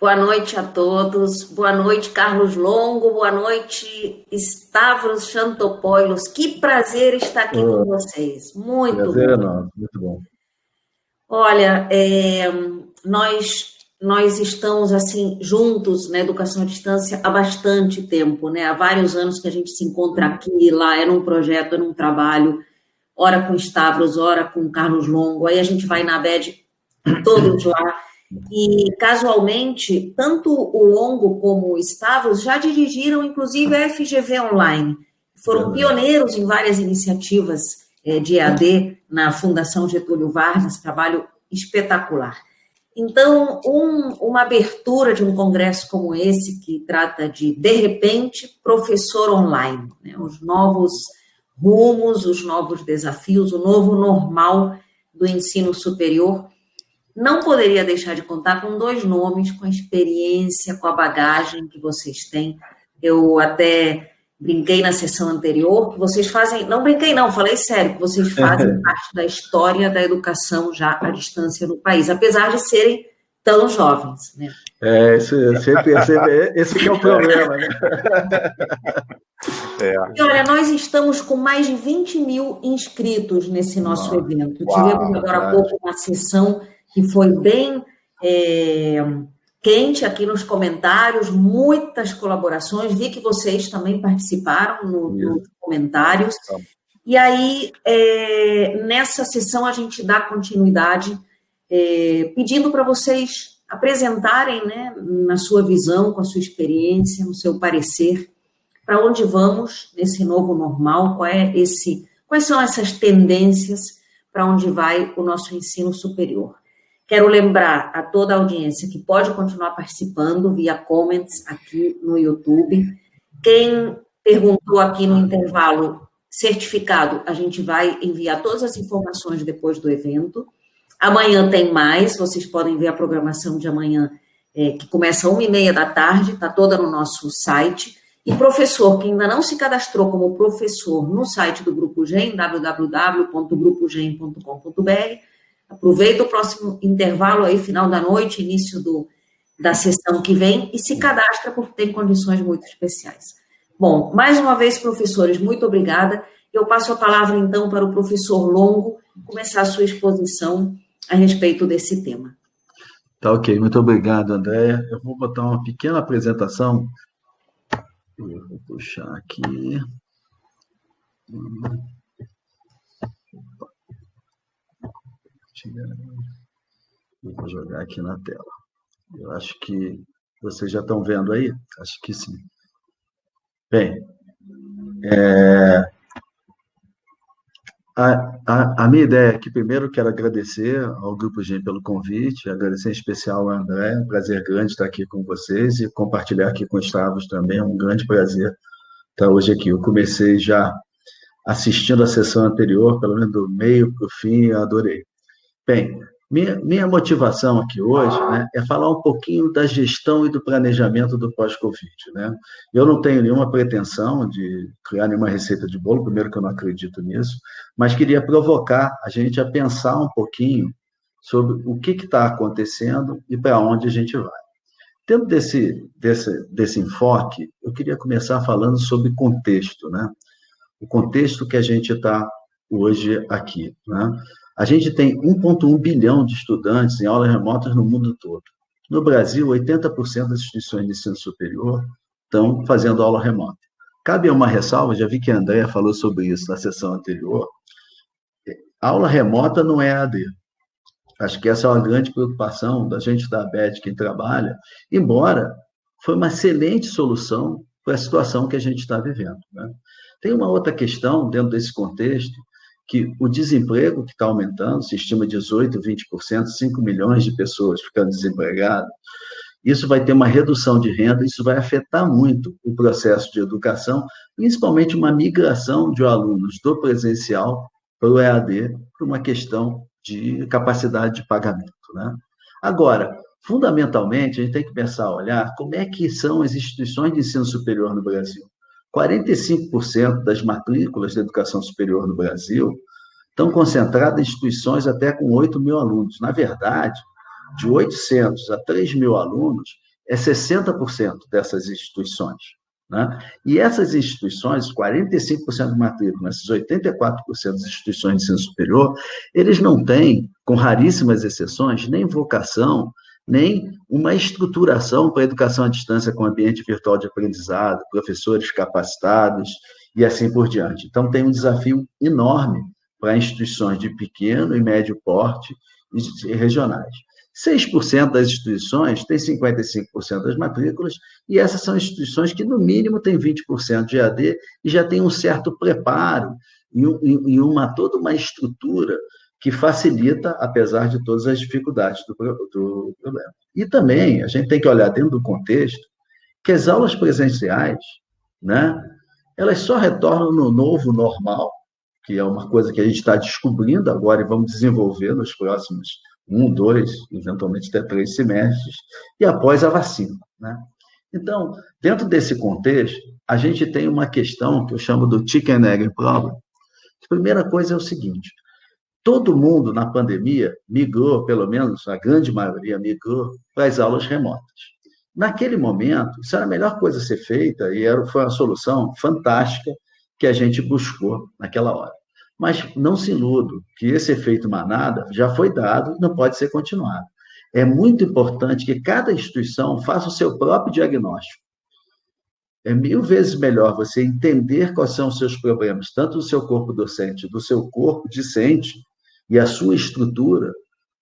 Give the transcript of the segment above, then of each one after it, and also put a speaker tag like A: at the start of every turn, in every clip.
A: Boa noite a todos. Boa noite, Carlos Longo. Boa noite, Stavros Chantopoulos. Que prazer estar aqui com vocês. Muito
B: Prazer é
A: bom.
B: nosso, muito bom.
A: Olha, nós estamos assim juntos na educação à distância há bastante tempo, né? Há vários anos que a gente se encontra aqui e lá, é num projeto, é num trabalho, ora com Stavros, ora com Carlos Longo. Aí a gente vai na ABED todos lá. E, casualmente, tanto o Longo como o Stavros já dirigiram, inclusive, a FGV Online. Foram pioneiros em várias iniciativas de EAD na Fundação Getúlio Vargas, trabalho espetacular. Então, uma abertura de um congresso como esse, que trata de repente, professor online, né? Os novos rumos, os novos desafios, o novo normal do ensino superior, não poderia deixar de contar com dois nomes, com a experiência, com a bagagem que vocês têm. Eu até brinquei na sessão anterior que vocês fazem... Não brinquei não, falei sério, que vocês fazem parte da história da educação já à distância no país, apesar de serem tão jovens, né?
B: Esse que é o problema, né?
A: E olha, nós estamos com mais de 20 mil inscritos nesse nosso evento. Tivemos agora há pouco uma sessão que foi bem quente aqui nos comentários, muitas colaborações, vi que vocês também participaram nos comentários, e aí, nessa sessão, a gente dá continuidade, pedindo para vocês apresentarem, né, na sua visão, com a sua experiência, no seu parecer, para onde vamos nesse novo normal, quais são essas tendências para onde vai o nosso ensino superior. Quero lembrar a toda a audiência que pode continuar participando via comments aqui no YouTube. Quem perguntou aqui no intervalo certificado, a gente vai enviar todas as informações depois do evento. Amanhã tem mais, vocês podem ver a programação de amanhã, que começa às 13h30 da tarde, está toda no nosso site. E professor que ainda não se cadastrou como professor no site do Grupo GEM, www.grupogem.com.br, aproveita o próximo intervalo aí, final da noite, início da sessão que vem, e se cadastra porque tem condições muito especiais. Bom, mais uma vez, professores, muito obrigada. Eu passo a palavra, então, para o professor Longo começar a sua exposição a respeito desse tema.
B: Tá ok, muito obrigado, Andréia. Eu vou botar uma pequena apresentação. Eu vou puxar aqui. Eu vou jogar aqui na tela. Eu acho que vocês já estão vendo aí? Acho que sim. Bem, a minha ideia aqui, primeiro, quero agradecer ao Grupo GEM pelo convite, agradecer em especial ao André, um prazer grande estar aqui com vocês e compartilhar aqui com o Stavros também, é um grande prazer estar hoje aqui. Eu comecei já assistindo a sessão anterior, pelo menos do meio para o fim, eu adorei. Bem, minha motivação aqui hoje, né, é falar um pouquinho da gestão e do planejamento do pós-Covid, né? Eu não tenho nenhuma pretensão de criar nenhuma receita de bolo, primeiro que eu não acredito nisso, mas queria provocar a gente a pensar um pouquinho sobre o que está acontecendo e para onde a gente vai. Dentro desse enfoque, eu queria começar falando sobre contexto, né? O contexto que a gente está hoje aqui, né? A gente tem 1,1 bilhão de estudantes em aulas remotas no mundo todo. No Brasil, 80% das instituições de ensino superior estão fazendo aula remota. Cabe uma ressalva, já vi que a Andréia falou sobre isso na sessão anterior. Aula remota não é AD. Acho que essa é uma grande preocupação da gente da ABED, quem trabalha, embora foi uma excelente solução para a situação que a gente está vivendo, né? Tem uma outra questão dentro desse contexto, que o desemprego que está aumentando, se estima 18%, 20%, 5 milhões de pessoas ficando desempregadas, isso vai ter uma redução de renda, isso vai afetar muito o processo de educação, principalmente uma migração de alunos do presencial para o EAD, por uma questão de capacidade de pagamento, né? Agora, fundamentalmente, a gente tem que começar a olhar como é que são as instituições de ensino superior no Brasil. 45% das matrículas da educação superior no Brasil estão concentradas em instituições até com 8 mil alunos. Na verdade, de 800 a 3 mil alunos é 60% dessas instituições. Né? E essas instituições, 45% de matrícula, esses 84% das instituições de ensino superior, eles não têm, com raríssimas exceções, nem vocação, nem uma estruturação para a educação à distância com ambiente virtual de aprendizado, professores capacitados e assim por diante. Então, tem um desafio enorme para instituições de pequeno e médio porte e regionais. 6% das instituições têm 55% das matrículas, e essas são instituições que, no mínimo, têm 20% de EAD e já têm um certo preparo e toda uma estrutura que facilita, apesar de todas as dificuldades do problema. E também, a gente tem que olhar dentro do contexto que as aulas presenciais, né, elas só retornam no novo normal, que é uma coisa que a gente está descobrindo agora e vamos desenvolver nos próximos 1, 2, eventualmente até 3 semestres, e após a vacina. Né? Então, dentro desse contexto, a gente tem uma questão que eu chamo do chicken and egg problem. A primeira coisa é o seguinte: todo mundo na pandemia migrou, pelo menos a grande maioria migrou, para as aulas remotas. Naquele momento, isso era a melhor coisa a ser feita e foi uma solução fantástica que a gente buscou naquela hora. Mas não se iludo que esse efeito manada já foi dado e não pode ser continuado. É muito importante que cada instituição faça o seu próprio diagnóstico. É 1000 vezes melhor você entender quais são os seus problemas, tanto do seu corpo docente, do seu corpo discente e a sua estrutura,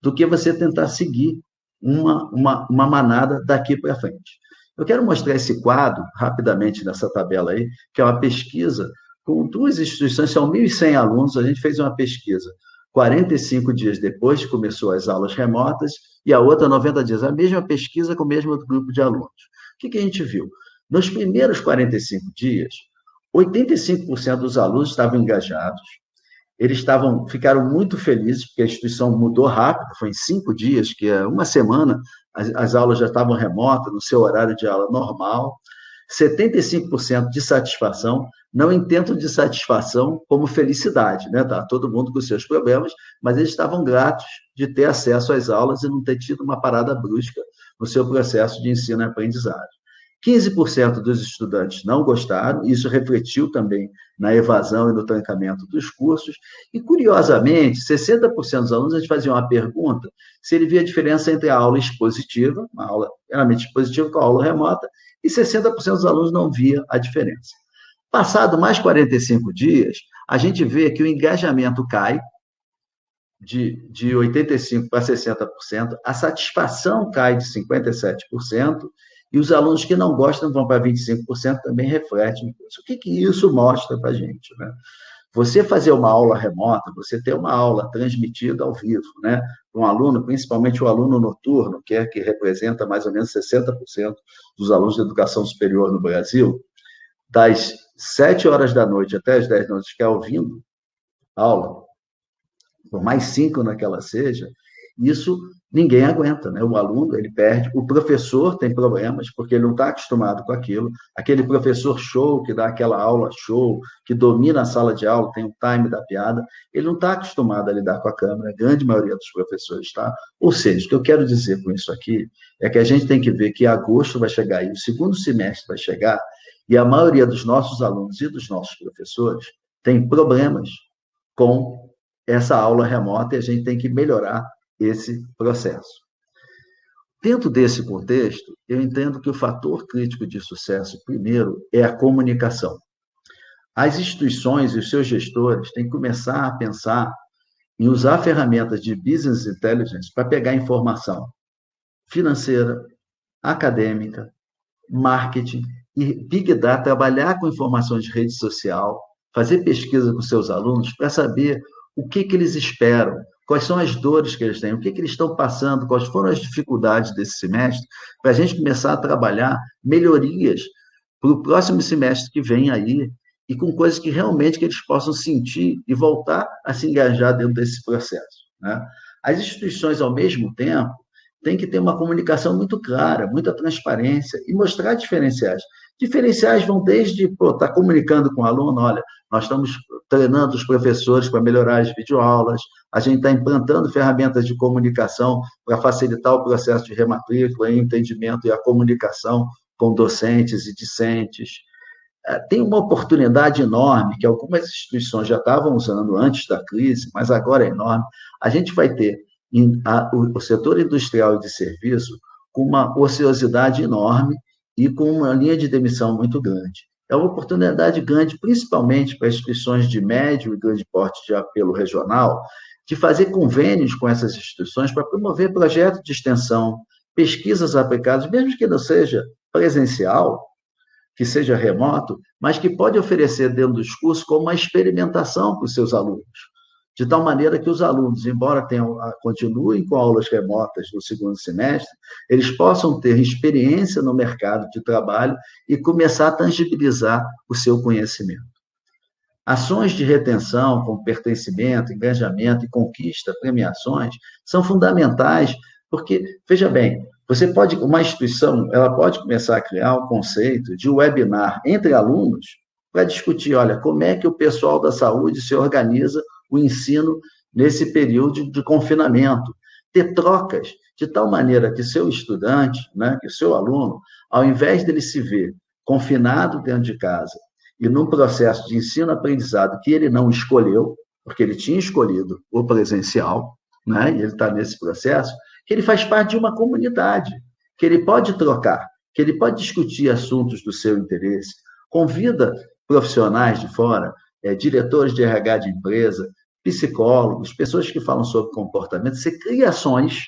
B: do que você tentar seguir uma manada daqui para frente. Eu quero mostrar esse quadro, rapidamente, nessa tabela aí, que é uma pesquisa com 2 instituições, são 1.100 alunos, a gente fez uma pesquisa 45 dias depois que começou as aulas remotas, e a outra 90 dias, a mesma pesquisa com o mesmo grupo de alunos. O que a gente viu? Nos primeiros 45 dias, 85% dos alunos estavam engajados, eles ficaram muito felizes, porque a instituição mudou rápido, foi em 5 dias, que é uma semana, as aulas já estavam remotas, no seu horário de aula normal, 75% de satisfação, não entendo de satisfação como felicidade, né? Tá todo mundo com seus problemas, mas eles estavam gratos de ter acesso às aulas e não ter tido uma parada brusca no seu processo de ensino e aprendizagem. 15% dos estudantes não gostaram, isso refletiu também na evasão e no trancamento dos cursos, e, curiosamente, 60% dos alunos, a gente fazia uma pergunta se ele via a diferença entre a aula expositiva, uma aula realmente expositiva com a aula remota, e 60% dos alunos não via a diferença. Passado mais 45 dias, a gente vê que o engajamento cai de 85% para 60%, a satisfação cai de 57%, e os alunos que não gostam vão para 25%, também refletem isso. O que isso mostra para a gente? Né? Você fazer uma aula remota, você ter uma aula transmitida ao vivo, né? Um aluno, principalmente o aluno noturno, que representa mais ou menos 60% dos alunos de educação superior no Brasil, das 7 horas da noite até as 10 da noite, ficar ouvindo aula, por mais 5 naquela seja, isso ninguém aguenta, né? O aluno, ele perde, o professor tem problemas, porque ele não está acostumado com aquilo, aquele professor show, que dá aquela aula show, que domina a sala de aula, tem o time da piada, ele não está acostumado a lidar com a câmera, a grande maioria dos professores está. Ou seja, o que eu quero dizer com isso aqui é que a gente tem que ver que agosto vai chegar e o segundo semestre vai chegar, e a maioria dos nossos alunos e dos nossos professores tem problemas com essa aula remota, e a gente tem que melhorar esse processo. Dentro desse contexto, eu entendo que o fator crítico de sucesso, primeiro, é a comunicação. As instituições e os seus gestores têm que começar a pensar em usar ferramentas de business intelligence para pegar informação financeira, acadêmica, marketing e big data, trabalhar com informações de rede social, fazer pesquisa com seus alunos para saber o que eles esperam, quais são as dores que eles têm, o que eles estão passando, quais foram as dificuldades desse semestre, para a gente começar a trabalhar melhorias para o próximo semestre que vem aí, e com coisas que realmente que eles possam sentir e voltar a se engajar dentro desse processo. Né? As instituições, ao mesmo tempo, têm que ter uma comunicação muito clara, muita transparência, e mostrar diferenciais. Diferenciais vão desde estar comunicando com o aluno, olha, nós estamos treinando os professores para melhorar as videoaulas, a gente está implantando ferramentas de comunicação para facilitar o processo de rematrícula, e entendimento e a comunicação com docentes e discentes. Tem uma oportunidade enorme, que algumas instituições já estavam usando antes da crise, mas agora é enorme. A gente vai ter o setor industrial e de serviço com uma ociosidade enorme e com uma linha de demissão muito grande. É uma oportunidade grande, principalmente para instituições de médio e grande porte de apelo regional, de fazer convênios com essas instituições para promover projetos de extensão, pesquisas aplicadas, mesmo que não seja presencial, que seja remoto, mas que pode oferecer dentro dos cursos como uma experimentação para os seus alunos, de tal maneira que os alunos, embora continuem com aulas remotas no segundo semestre, eles possam ter experiência no mercado de trabalho e começar a tangibilizar o seu conhecimento. Ações de retenção, como pertencimento, engajamento e conquista, premiações, são fundamentais, porque, veja bem, uma instituição, ela pode começar a criar um conceito de webinar entre alunos para discutir, olha, como é que o pessoal da saúde se organiza o ensino nesse período de confinamento. Ter trocas de tal maneira que seu estudante, né, que seu aluno, ao invés dele se ver confinado dentro de casa e num processo de ensino-aprendizado que ele não escolheu, porque ele tinha escolhido o presencial, né, e ele está nesse processo, que ele faz parte de uma comunidade, que ele pode trocar, que ele pode discutir assuntos do seu interesse, convida profissionais de fora, diretores de RH de empresa, psicólogos, pessoas que falam sobre comportamento, você cria ações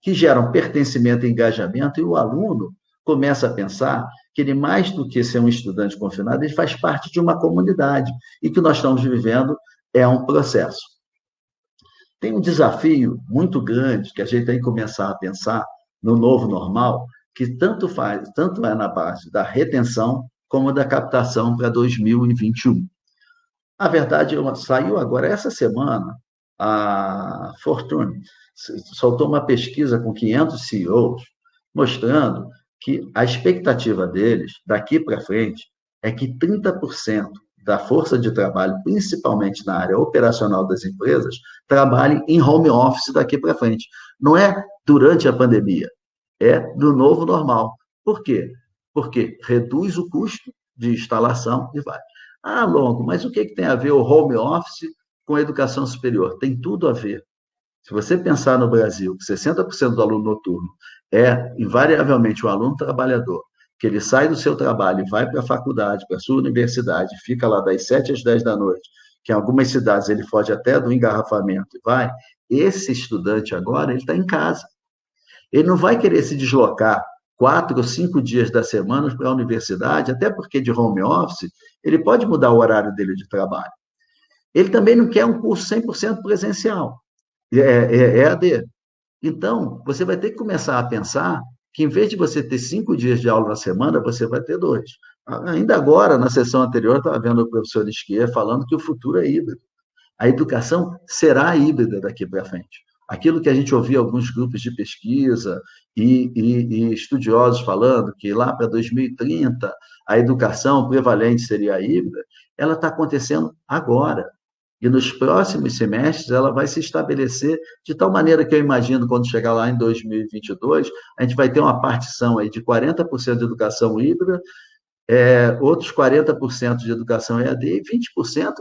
B: que geram pertencimento e engajamento, e o aluno começa a pensar que ele, mais do que ser um estudante confinado, ele faz parte de uma comunidade, e que nós estamos vivendo é um processo. Tem um desafio muito grande que a gente tem que começar a pensar no novo normal, que tanto é na base da retenção como da captação para 2021. A verdade, saiu agora, essa semana, a Fortune soltou uma pesquisa com 500 CEOs, mostrando que a expectativa deles, daqui para frente, é que 30% da força de trabalho, principalmente na área operacional das empresas, trabalhe em home office daqui para frente. Não é durante a pandemia, é do novo normal. Por quê? Porque reduz o custo de instalação e vai. Longo, mas o que tem a ver o home office com a educação superior? Tem tudo a ver. Se você pensar no Brasil, que 60% do aluno noturno é, invariavelmente, um aluno trabalhador, que ele sai do seu trabalho e vai para a faculdade, para a sua universidade, fica lá das 7 às 10 da noite, que em algumas cidades ele foge até do engarrafamento e vai, esse estudante agora, ele está em casa. Ele não vai querer se deslocar 4 ou 5 dias da semana para a universidade, até porque de home office, ele pode mudar o horário dele de trabalho. Ele também não quer um curso 100% presencial, é EAD. Então, você vai ter que começar a pensar que, em vez de você ter 5 dias de aula na semana, você vai ter 2. Ainda agora, na sessão anterior, eu estava vendo o professor Esquia falando que o futuro é híbrido. A educação será híbrida daqui para frente. Aquilo que a gente ouvia alguns grupos de pesquisa e estudiosos falando que lá para 2030 a educação prevalente seria a híbrida, ela está acontecendo agora. E nos próximos semestres ela vai se estabelecer de tal maneira que eu imagino, quando chegar lá em 2022, a gente vai ter uma partição aí de 40% de educação híbrida, outros 40% de educação EAD e 20%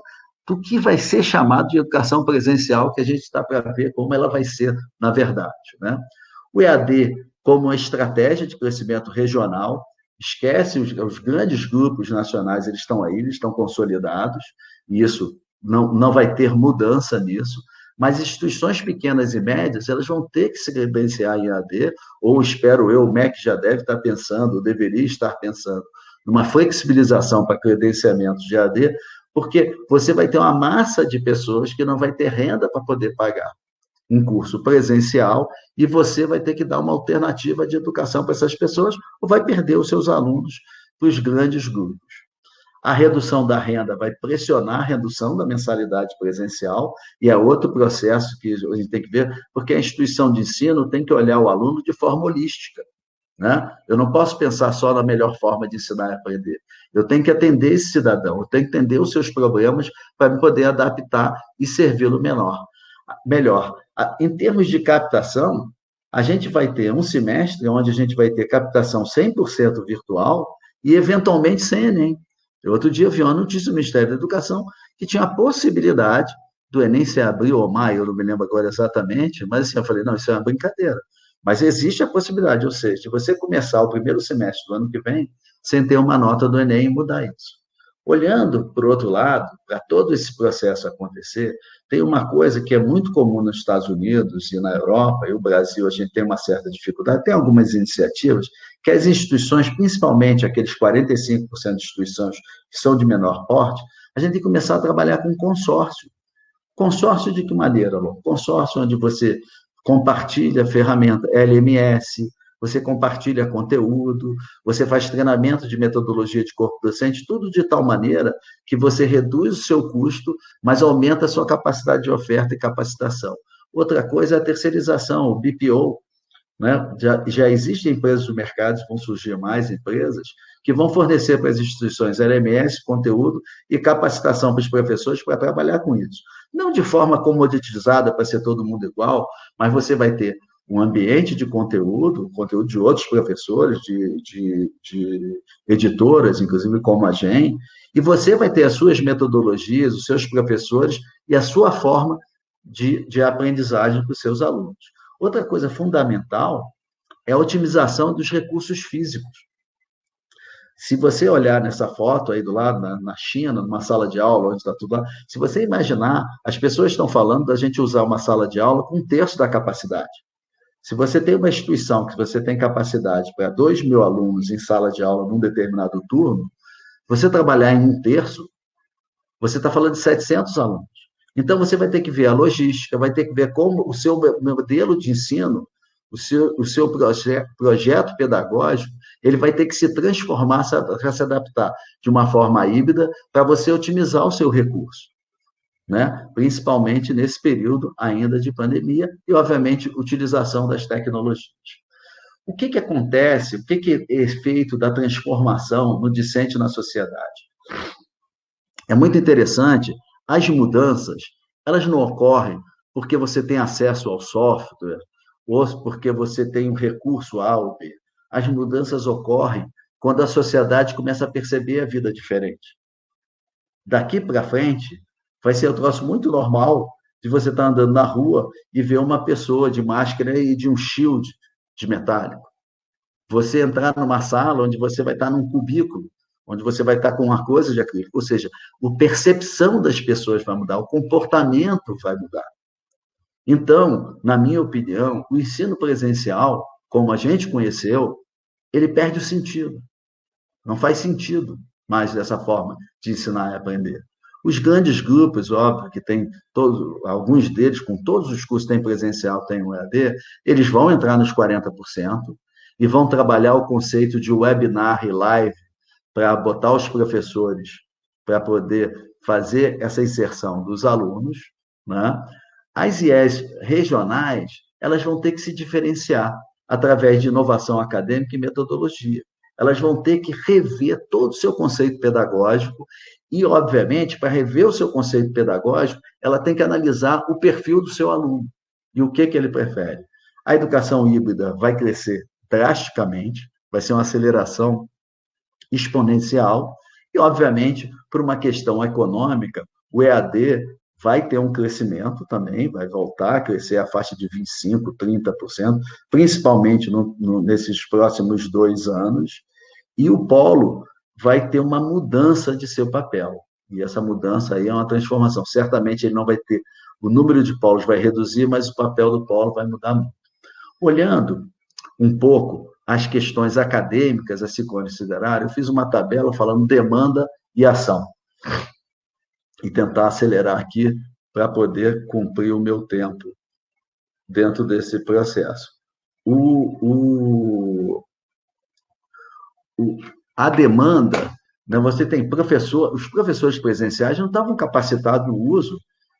B: do que vai ser chamado de educação presencial, que a gente está para ver como ela vai ser, na verdade, né? O EAD, como uma estratégia de crescimento regional, esquece os grandes grupos nacionais, eles estão aí, eles estão consolidados, e isso não vai ter mudança nisso, mas instituições pequenas e médias, elas vão ter que se credenciar em EAD, ou espero eu, o MEC já deve estar pensando, ou deveria estar pensando, numa flexibilização para credenciamento de EAD, porque você vai ter uma massa de pessoas que não vai ter renda para poder pagar um curso presencial e você vai ter que dar uma alternativa de educação para essas pessoas ou vai perder os seus alunos para os grandes grupos. A redução da renda vai pressionar a redução da mensalidade presencial e é outro processo que a gente tem que ver, porque a instituição de ensino tem que olhar o aluno de forma holística. né? Eu não posso pensar só na melhor forma de ensinar e aprender. Eu tenho que atender esse cidadão, eu tenho que entender os seus problemas para poder adaptar e servi-lo melhor. Em termos de captação, a gente vai ter um semestre onde a gente vai ter captação 100% virtual e, eventualmente, sem Enem. Outro dia eu vi uma notícia do Ministério da Educação que tinha a possibilidade do Enem ser abril ou maio, eu não me lembro agora exatamente, mas assim, eu falei, não, isso é uma brincadeira. Mas existe a possibilidade, ou seja, de você começar o primeiro semestre do ano que vem sem ter uma nota do Enem e mudar isso. Olhando, por outro lado, para todo esse processo acontecer, tem uma coisa que é muito comum nos Estados Unidos e na Europa, e o Brasil a gente tem uma certa dificuldade, tem algumas iniciativas que as instituições, principalmente aqueles 45% de instituições que são de menor porte, a gente tem que começar a trabalhar com consórcio. Consórcio de que maneira, Lô? Consórcio onde você compartilha a ferramenta LMS, você compartilha conteúdo, você faz treinamento de metodologia de corpo docente, tudo de tal maneira que você reduz o seu custo, mas aumenta a sua capacidade de oferta e capacitação. Outra coisa é a terceirização, o BPO, né? Já existem empresas no mercado, vão surgir mais empresas, que vão fornecer para as instituições LMS, conteúdo e capacitação para os professores para trabalhar com isso. Não de forma comoditizada para ser todo mundo igual, mas você vai ter um ambiente de conteúdo de outros professores, de editoras, inclusive como a GEM, e você vai ter as suas metodologias, os seus professores e a sua forma de aprendizagem para os seus alunos. Outra coisa fundamental é a otimização dos recursos físicos. Se você olhar nessa foto aí do lado, na China, numa sala de aula, onde está tudo lá, se você imaginar, as pessoas estão falando da gente usar uma sala de aula com 1/3 da capacidade. Se você tem uma instituição que você tem capacidade para 2.000 alunos em sala de aula num determinado turno, você trabalhar em 1/3, você está falando de 700 alunos. Então, você vai ter que ver a logística, vai ter que ver como o seu modelo de ensino, o seu projeto pedagógico, ele vai ter que se transformar, para se adaptar de uma forma híbrida para você otimizar o seu recurso, né? Principalmente nesse período ainda de pandemia e, obviamente, utilização das tecnologias. O que acontece, o que é efeito da transformação no discente na sociedade? É muito interessante. As mudanças, elas não ocorrem porque você tem acesso ao software ou porque você tem um recurso A. As mudanças ocorrem quando a sociedade começa a perceber a vida diferente. Daqui para frente, vai ser um troço muito normal de você estar andando na rua e ver uma pessoa de máscara e de um shield de metálico. Você entrar numa sala onde você vai estar num cubículo, onde você vai estar com uma coisa de acrílico, ou seja, a percepção das pessoas vai mudar, o comportamento vai mudar. Então, na minha opinião, o ensino presencial, como a gente conheceu, ele perde o sentido. Não faz sentido mais dessa forma de ensinar e aprender. Os grandes grupos, óbvio, que tem alguns deles, com todos os cursos tem presencial, tem o EAD, eles vão entrar nos 40% e vão trabalhar o conceito de webinar e live para botar os professores para poder fazer essa inserção dos alunos, né? As IES regionais, elas vão ter que se diferenciar através de inovação acadêmica e metodologia. Elas vão ter que rever todo o seu conceito pedagógico e, obviamente, para rever o seu conceito pedagógico, ela tem que analisar o perfil do seu aluno e o que ele prefere. A educação híbrida vai crescer drasticamente, vai ser uma aceleração exponencial e, obviamente, por uma questão econômica, o EAD vai ter um crescimento também, vai voltar a crescer a faixa de 25%, 30%, principalmente nesses próximos 2 anos, e o polo vai ter uma mudança de seu papel, e essa mudança aí é uma transformação. Certamente ele não vai ter, o número de polos vai reduzir, mas o papel do polo vai mudar muito. Olhando um pouco as questões acadêmicas a se considerar, eu fiz uma tabela falando demanda e ação, e tentar acelerar aqui para poder cumprir o meu tempo dentro desse processo. A demanda, né, você tem os professores presenciais não estavam capacitados no uso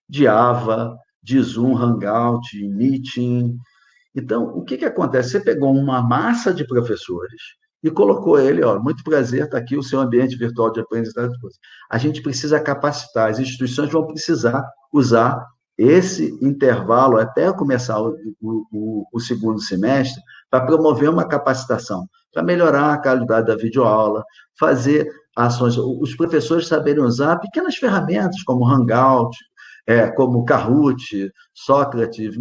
B: de AVA, de Zoom, Hangout, Meeting, Então, o que acontece? Você pegou uma massa de professores e colocou ele, ó, muito prazer, está aqui o seu ambiente virtual de aprendizagem. A gente precisa capacitar, as instituições vão precisar usar esse intervalo até começar o segundo semestre para promover uma capacitação, para melhorar a qualidade da videoaula, fazer ações, os professores saberem usar pequenas ferramentas como Hangout, como Kahoot, Sócrates,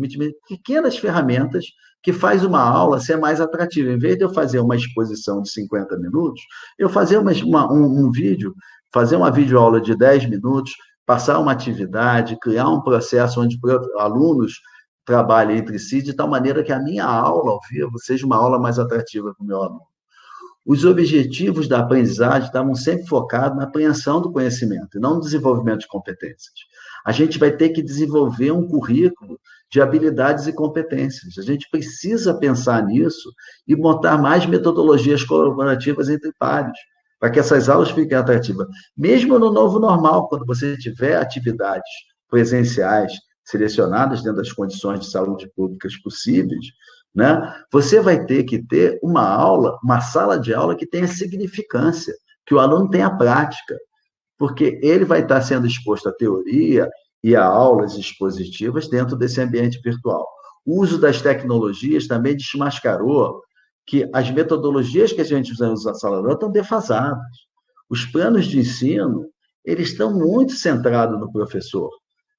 B: pequenas ferramentas que faz uma aula ser mais atrativa. Em vez de eu fazer uma exposição de 50 minutos, eu fazer um vídeo, fazer uma videoaula de 10 minutos, passar uma atividade, criar um processo onde alunos trabalhem entre si, de tal maneira que a minha aula ao vivo seja uma aula mais atrativa para o meu aluno. Os objetivos da aprendizagem estavam sempre focados na apreensão do conhecimento, e não no desenvolvimento de competências. A gente vai ter que desenvolver um currículo de habilidades e competências. A gente precisa pensar nisso e montar mais metodologias colaborativas entre pares, para que essas aulas fiquem atrativas. Mesmo no novo normal, quando você tiver atividades presenciais selecionadas dentro das condições de saúde públicas possíveis, né, você vai ter que ter uma sala de aula que tenha significância, que o aluno tenha prática, porque ele vai estar sendo exposto à teoria e a aulas expositivas dentro desse ambiente virtual. O uso das tecnologias também desmascarou que as metodologias que a gente usa na sala de aula estão defasadas. Os planos de ensino, eles estão muito centrados no professor.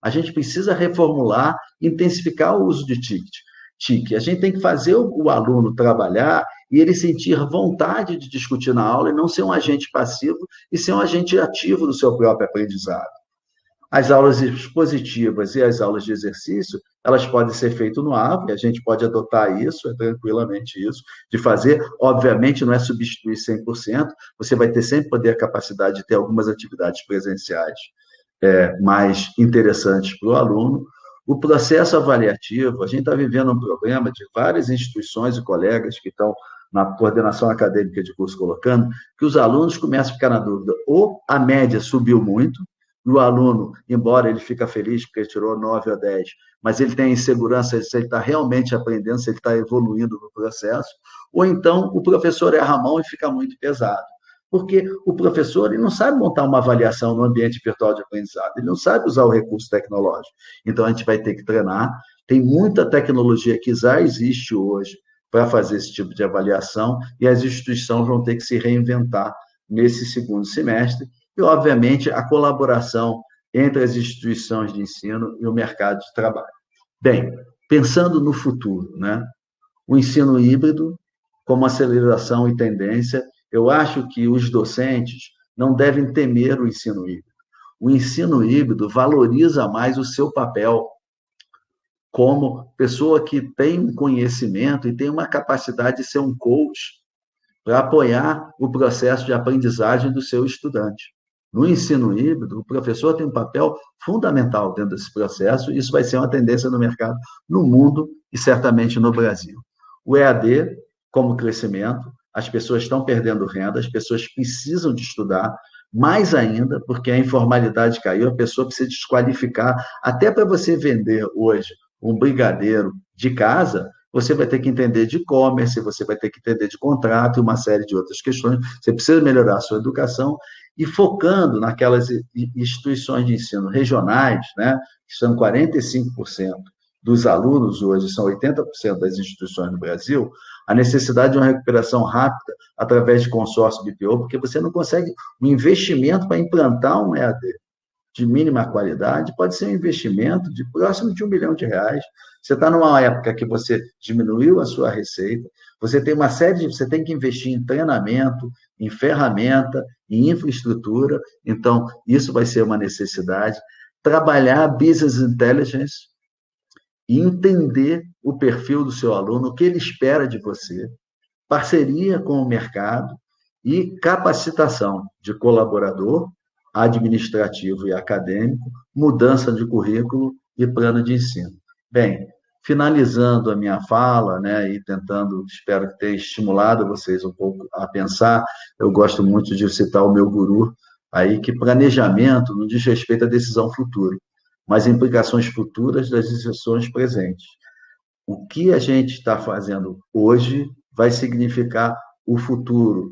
B: A gente precisa reformular, intensificar o uso de TIC. A gente tem que fazer o aluno trabalhar e ele sentir vontade de discutir na aula e não ser um agente passivo e ser um agente ativo do seu próprio aprendizado. As aulas expositivas e as aulas de exercício, elas podem ser feitas no AVE, a gente pode adotar isso, tranquilamente isso, de fazer, obviamente não é substituir 100%, você vai ter sempre poder a capacidade de ter algumas atividades presenciais mais interessantes para o aluno. O processo avaliativo, a gente está vivendo um problema de várias instituições e colegas que estão na coordenação acadêmica de curso colocando, que os alunos começam a ficar na dúvida, ou a média subiu muito, e o aluno, embora ele fica feliz porque ele tirou 9 ou 10, mas ele tem insegurança se ele está realmente aprendendo, se ele está evoluindo no processo, ou então o professor erra a mão e fica muito pesado. Porque o professor ele não sabe montar uma avaliação no ambiente virtual de aprendizado, ele não sabe usar o recurso tecnológico. Então, a gente vai ter que treinar. Tem muita tecnologia que já existe hoje para fazer esse tipo de avaliação e as instituições vão ter que se reinventar nesse segundo semestre e, obviamente, a colaboração entre as instituições de ensino e o mercado de trabalho. Bem, pensando no futuro, né? O ensino híbrido, como aceleração e tendência, eu acho que os docentes não devem temer o ensino híbrido. O ensino híbrido valoriza mais o seu papel como pessoa que tem um conhecimento e tem uma capacidade de ser um coach para apoiar o processo de aprendizagem do seu estudante. No ensino híbrido, o professor tem um papel fundamental dentro desse processo, e isso vai ser uma tendência no mercado, no mundo e certamente no Brasil. O EAD, como crescimento, as pessoas estão perdendo renda, as pessoas precisam de estudar, mais ainda, porque a informalidade caiu, a pessoa precisa desqualificar, até para você vender hoje um brigadeiro de casa, você vai ter que entender de e-commerce, você vai ter que entender de contrato e uma série de outras questões, você precisa melhorar a sua educação, e focando naquelas instituições de ensino regionais, né, que são 45% dos alunos hoje, são 80% das instituições no Brasil, a necessidade de uma recuperação rápida através de consórcio BPO, porque você não consegue um investimento para implantar um EAD de mínima qualidade, pode ser um investimento de próximo de R$1 milhão. Você está numa época que você diminuiu a sua receita, você tem uma série de... Você tem que investir em treinamento, em ferramenta, em infraestrutura, então isso vai ser uma necessidade. Trabalhar business intelligence e entender o perfil do seu aluno, o que ele espera de você, parceria com o mercado e capacitação de colaborador, administrativo e acadêmico, mudança de currículo e plano de ensino. Bem, finalizando a minha fala, né, e tentando, espero que tenha estimulado vocês um pouco a pensar, eu gosto muito de citar o meu guru, aí que planejamento não diz respeito à decisão futura, mas implicações futuras das decisões presentes. o que a gente está fazendo hoje vai significar o futuro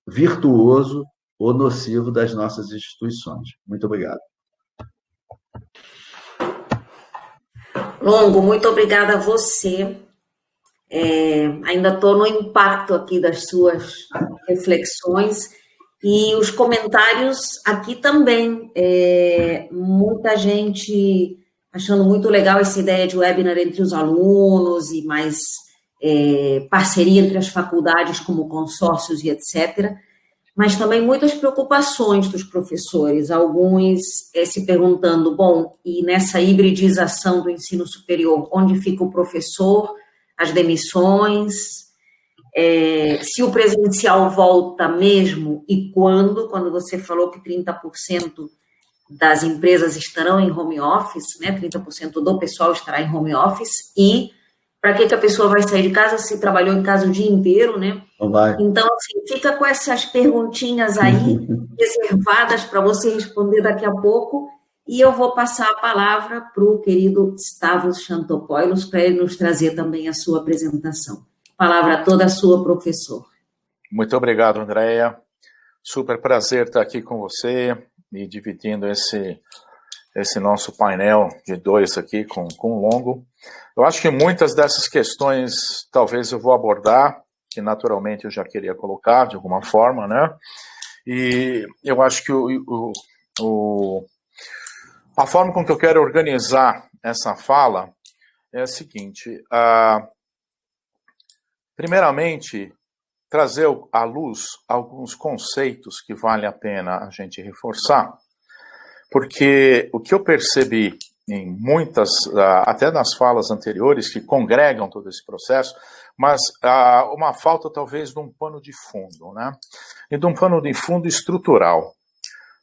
B: virtuoso ou nocivo das nossas instituições. Muito obrigado.
A: Longo, muito obrigada a você. Ainda estou no impacto aqui das suas reflexões e os comentários aqui também. Muita gente achando muito legal essa ideia de webinar entre os alunos e mais parceria entre as faculdades como consórcios e etc., mas também muitas preocupações dos professores, alguns se perguntando, bom, e nessa hibridização do ensino superior, onde fica o professor, as demissões, se o presencial volta mesmo e quando você falou que 30% das empresas estarão em home office, né, 30% do pessoal estará em home office, e para que a pessoa vai sair de casa se trabalhou em casa o dia inteiro, né? Então, assim, fica com essas perguntinhas aí reservadas para você responder daqui a pouco, e eu vou passar a palavra para o querido Stavros Chantopoilos, para ele nos trazer também a sua apresentação. Palavra toda sua, professor.
C: Muito obrigado, Andréia. Super prazer estar aqui com você e dividindo esse nosso painel de dois aqui com o Longo. Eu acho que muitas dessas questões talvez eu vou abordar, que naturalmente eu já queria colocar de alguma forma, né? E eu acho que a forma com que eu quero organizar essa fala é a seguinte. Primeiramente, trazer à luz alguns conceitos que vale a pena a gente reforçar, porque o que eu percebi em muitas, até nas falas anteriores, que congregam todo esse processo, mas uma falta talvez de um pano de fundo, né? E de um pano de fundo estrutural.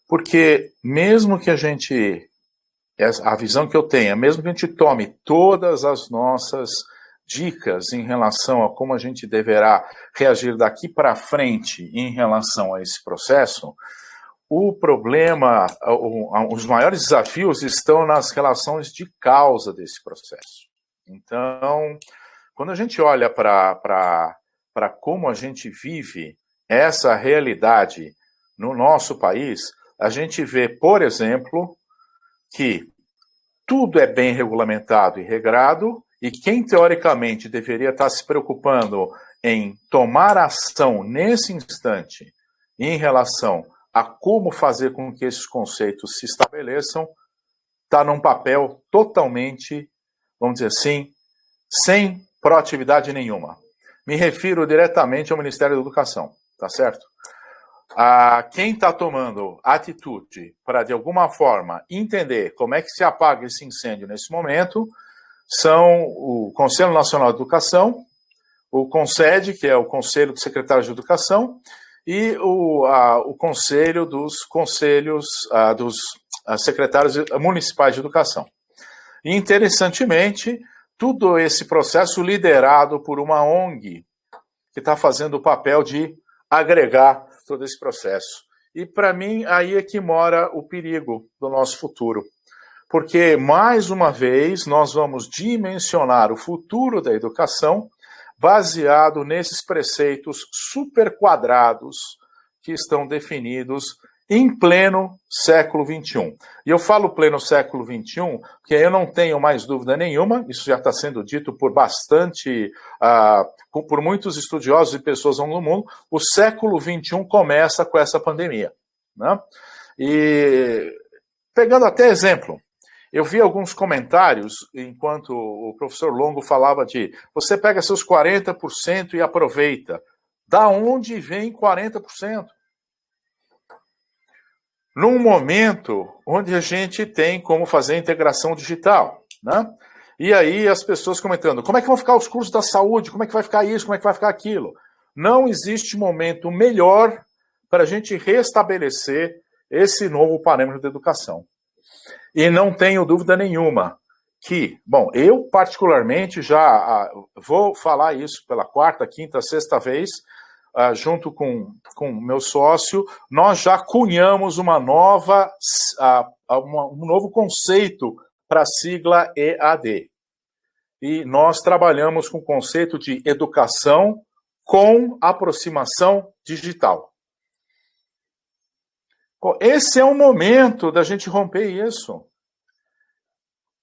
C: Porque mesmo que a visão que eu tenha, mesmo que a gente tome todas as nossas dicas em relação a como a gente deverá reagir daqui para frente em relação a esse processo, o problema, os maiores desafios estão nas relações de causa desse processo. Então, quando a gente olha para como a gente vive essa realidade no nosso país, a gente vê, por exemplo, que tudo é bem regulamentado e regrado, e quem teoricamente deveria estar se preocupando em tomar ação nesse instante em relação a como fazer com que esses conceitos se estabeleçam, está num papel totalmente, vamos dizer assim, sem proatividade nenhuma. Me refiro diretamente ao Ministério da Educação, tá certo? Quem está tomando atitude para, de alguma forma, entender como é que se apaga esse incêndio nesse momento, são o Conselho Nacional de Educação, o CONSED, que é o Conselho dos Secretários de Educação, e o Conselho dos Secretários Municipais de Educação. E, interessantemente, todo esse processo liderado por uma ONG, que está fazendo o papel de agregar todo esse processo. E, para mim, aí é que mora o perigo do nosso futuro. Porque, mais uma vez, nós vamos dimensionar o futuro da educação baseado nesses preceitos super quadrados que estão definidos em pleno século XXI. E eu falo pleno século XXI porque eu não tenho mais dúvida nenhuma, isso já está sendo dito por por muitos estudiosos e pessoas ao longo do mundo, o século XXI começa com essa pandemia, né? E pegando até exemplo, eu vi alguns comentários enquanto o professor Longo falava de você pega seus 40% e aproveita. Da onde vem 40%? Num momento onde a gente tem como fazer a integração digital, né? E aí as pessoas comentando, como é que vão ficar os cursos da saúde? Como é que vai ficar isso? Como é que vai ficar aquilo? Não existe momento melhor para a gente restabelecer esse novo parâmetro da educação. E não tenho dúvida nenhuma que, bom, eu particularmente já vou falar isso pela quarta, quinta, sexta vez, junto com meu sócio, nós já cunhamos um novo conceito para a sigla EAD. e nós trabalhamos com o conceito de educação com aproximação digital. Esse é o momento da gente romper isso.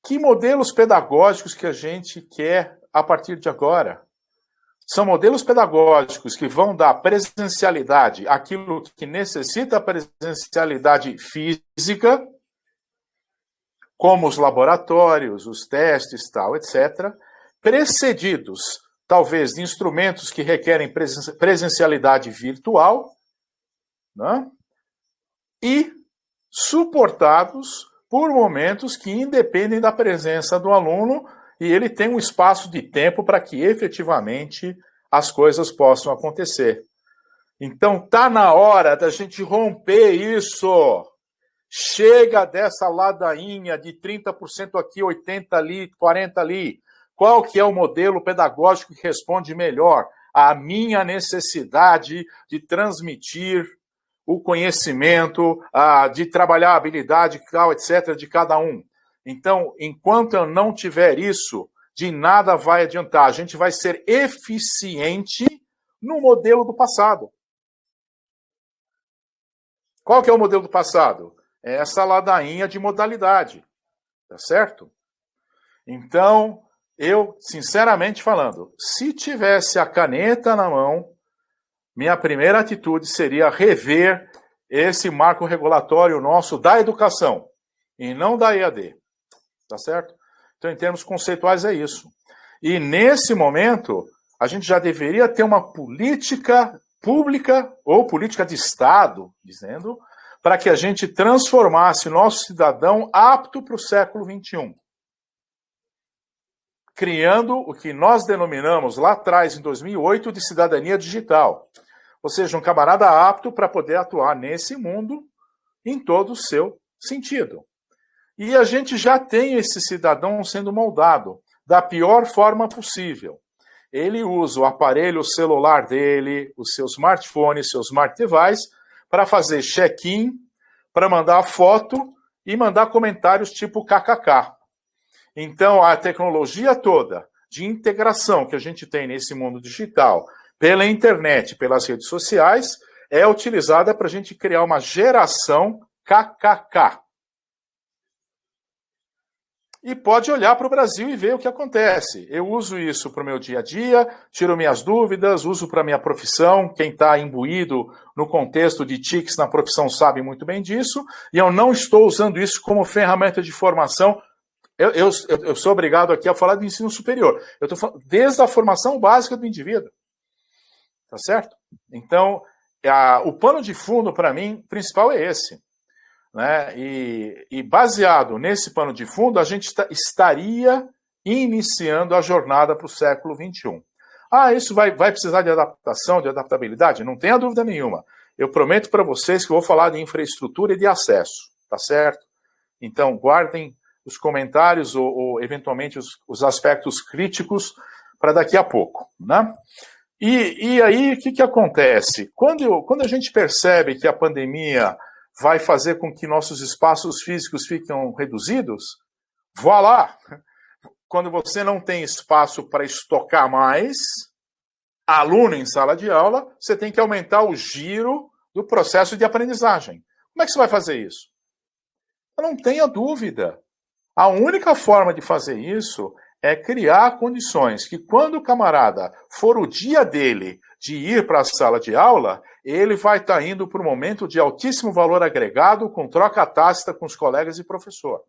C: Que modelos pedagógicos que a gente quer a partir de agora? São modelos pedagógicos que vão dar presencialidade àquilo que necessita presencialidade física, como os laboratórios, os testes, tal, etc., precedidos, talvez, de instrumentos que requerem presencialidade virtual, né? E suportados por momentos que independem da presença do aluno e ele tem um espaço de tempo para que efetivamente as coisas possam acontecer. Então está na hora da gente romper isso. Chega dessa ladainha de 30% aqui, 80% ali, 40% ali. Qual que é o modelo pedagógico que responde melhor à minha necessidade de transmitir o conhecimento, de trabalhar a habilidade, etc., de cada um? Então, enquanto eu não tiver isso, de nada vai adiantar. A gente vai ser eficiente no modelo do passado. Qual que é o modelo do passado? É essa ladainha de modalidade, tá certo? Então, eu, sinceramente falando, se tivesse a caneta na mão, minha primeira atitude seria rever esse marco regulatório nosso da educação, e não da EAD, tá certo? Então, em termos conceituais, é isso. E, nesse momento, a gente já deveria ter uma política pública ou política de Estado, dizendo, para que a gente transformasse o nosso cidadão apto para o século XXI. Criando o que nós denominamos lá atrás, em 2008, de cidadania digital. Ou seja, um camarada apto para poder atuar nesse mundo em todo o seu sentido. E a gente já tem esse cidadão sendo moldado da pior forma possível. Ele usa o aparelho celular dele, o seu smartphone, seu smart device, para fazer check-in, para mandar foto e mandar comentários tipo kkk. Então, a tecnologia toda de integração que a gente tem nesse mundo digital, pela internet, pelas redes sociais, é utilizada para a gente criar uma geração kkk. E pode olhar para o Brasil e ver o que acontece. Eu uso isso para o meu dia a dia, tiro minhas dúvidas, uso para a minha profissão. Quem está imbuído no contexto de TICs na profissão sabe muito bem disso. E eu não estou usando isso como ferramenta de formação. Eu sou obrigado aqui a falar do ensino superior. Eu estou falando desde a formação básica do indivíduo. Tá certo? Então, o pano de fundo, para mim, principal é esse. Né? E baseado nesse pano de fundo, a gente estaria iniciando a jornada para o século XXI. Isso vai precisar de adaptação, de adaptabilidade? Não tenha dúvida nenhuma. Eu prometo para vocês que eu vou falar de infraestrutura e de acesso, tá certo? Então, guardem os comentários ou eventualmente, os aspectos críticos para daqui a pouco, né? E aí, o que acontece? Quando a gente percebe que a pandemia vai fazer com que nossos espaços físicos fiquem reduzidos, voilá! Quando você não tem espaço para estocar mais aluno em sala de aula, você tem que aumentar o giro do processo de aprendizagem. Como é que você vai fazer isso? Não tenha dúvida. A única forma de fazer isso é criar condições que, quando o camarada for o dia dele de ir para a sala de aula, ele vai estar indo para um momento de altíssimo valor agregado, com troca tácita com os colegas e professor.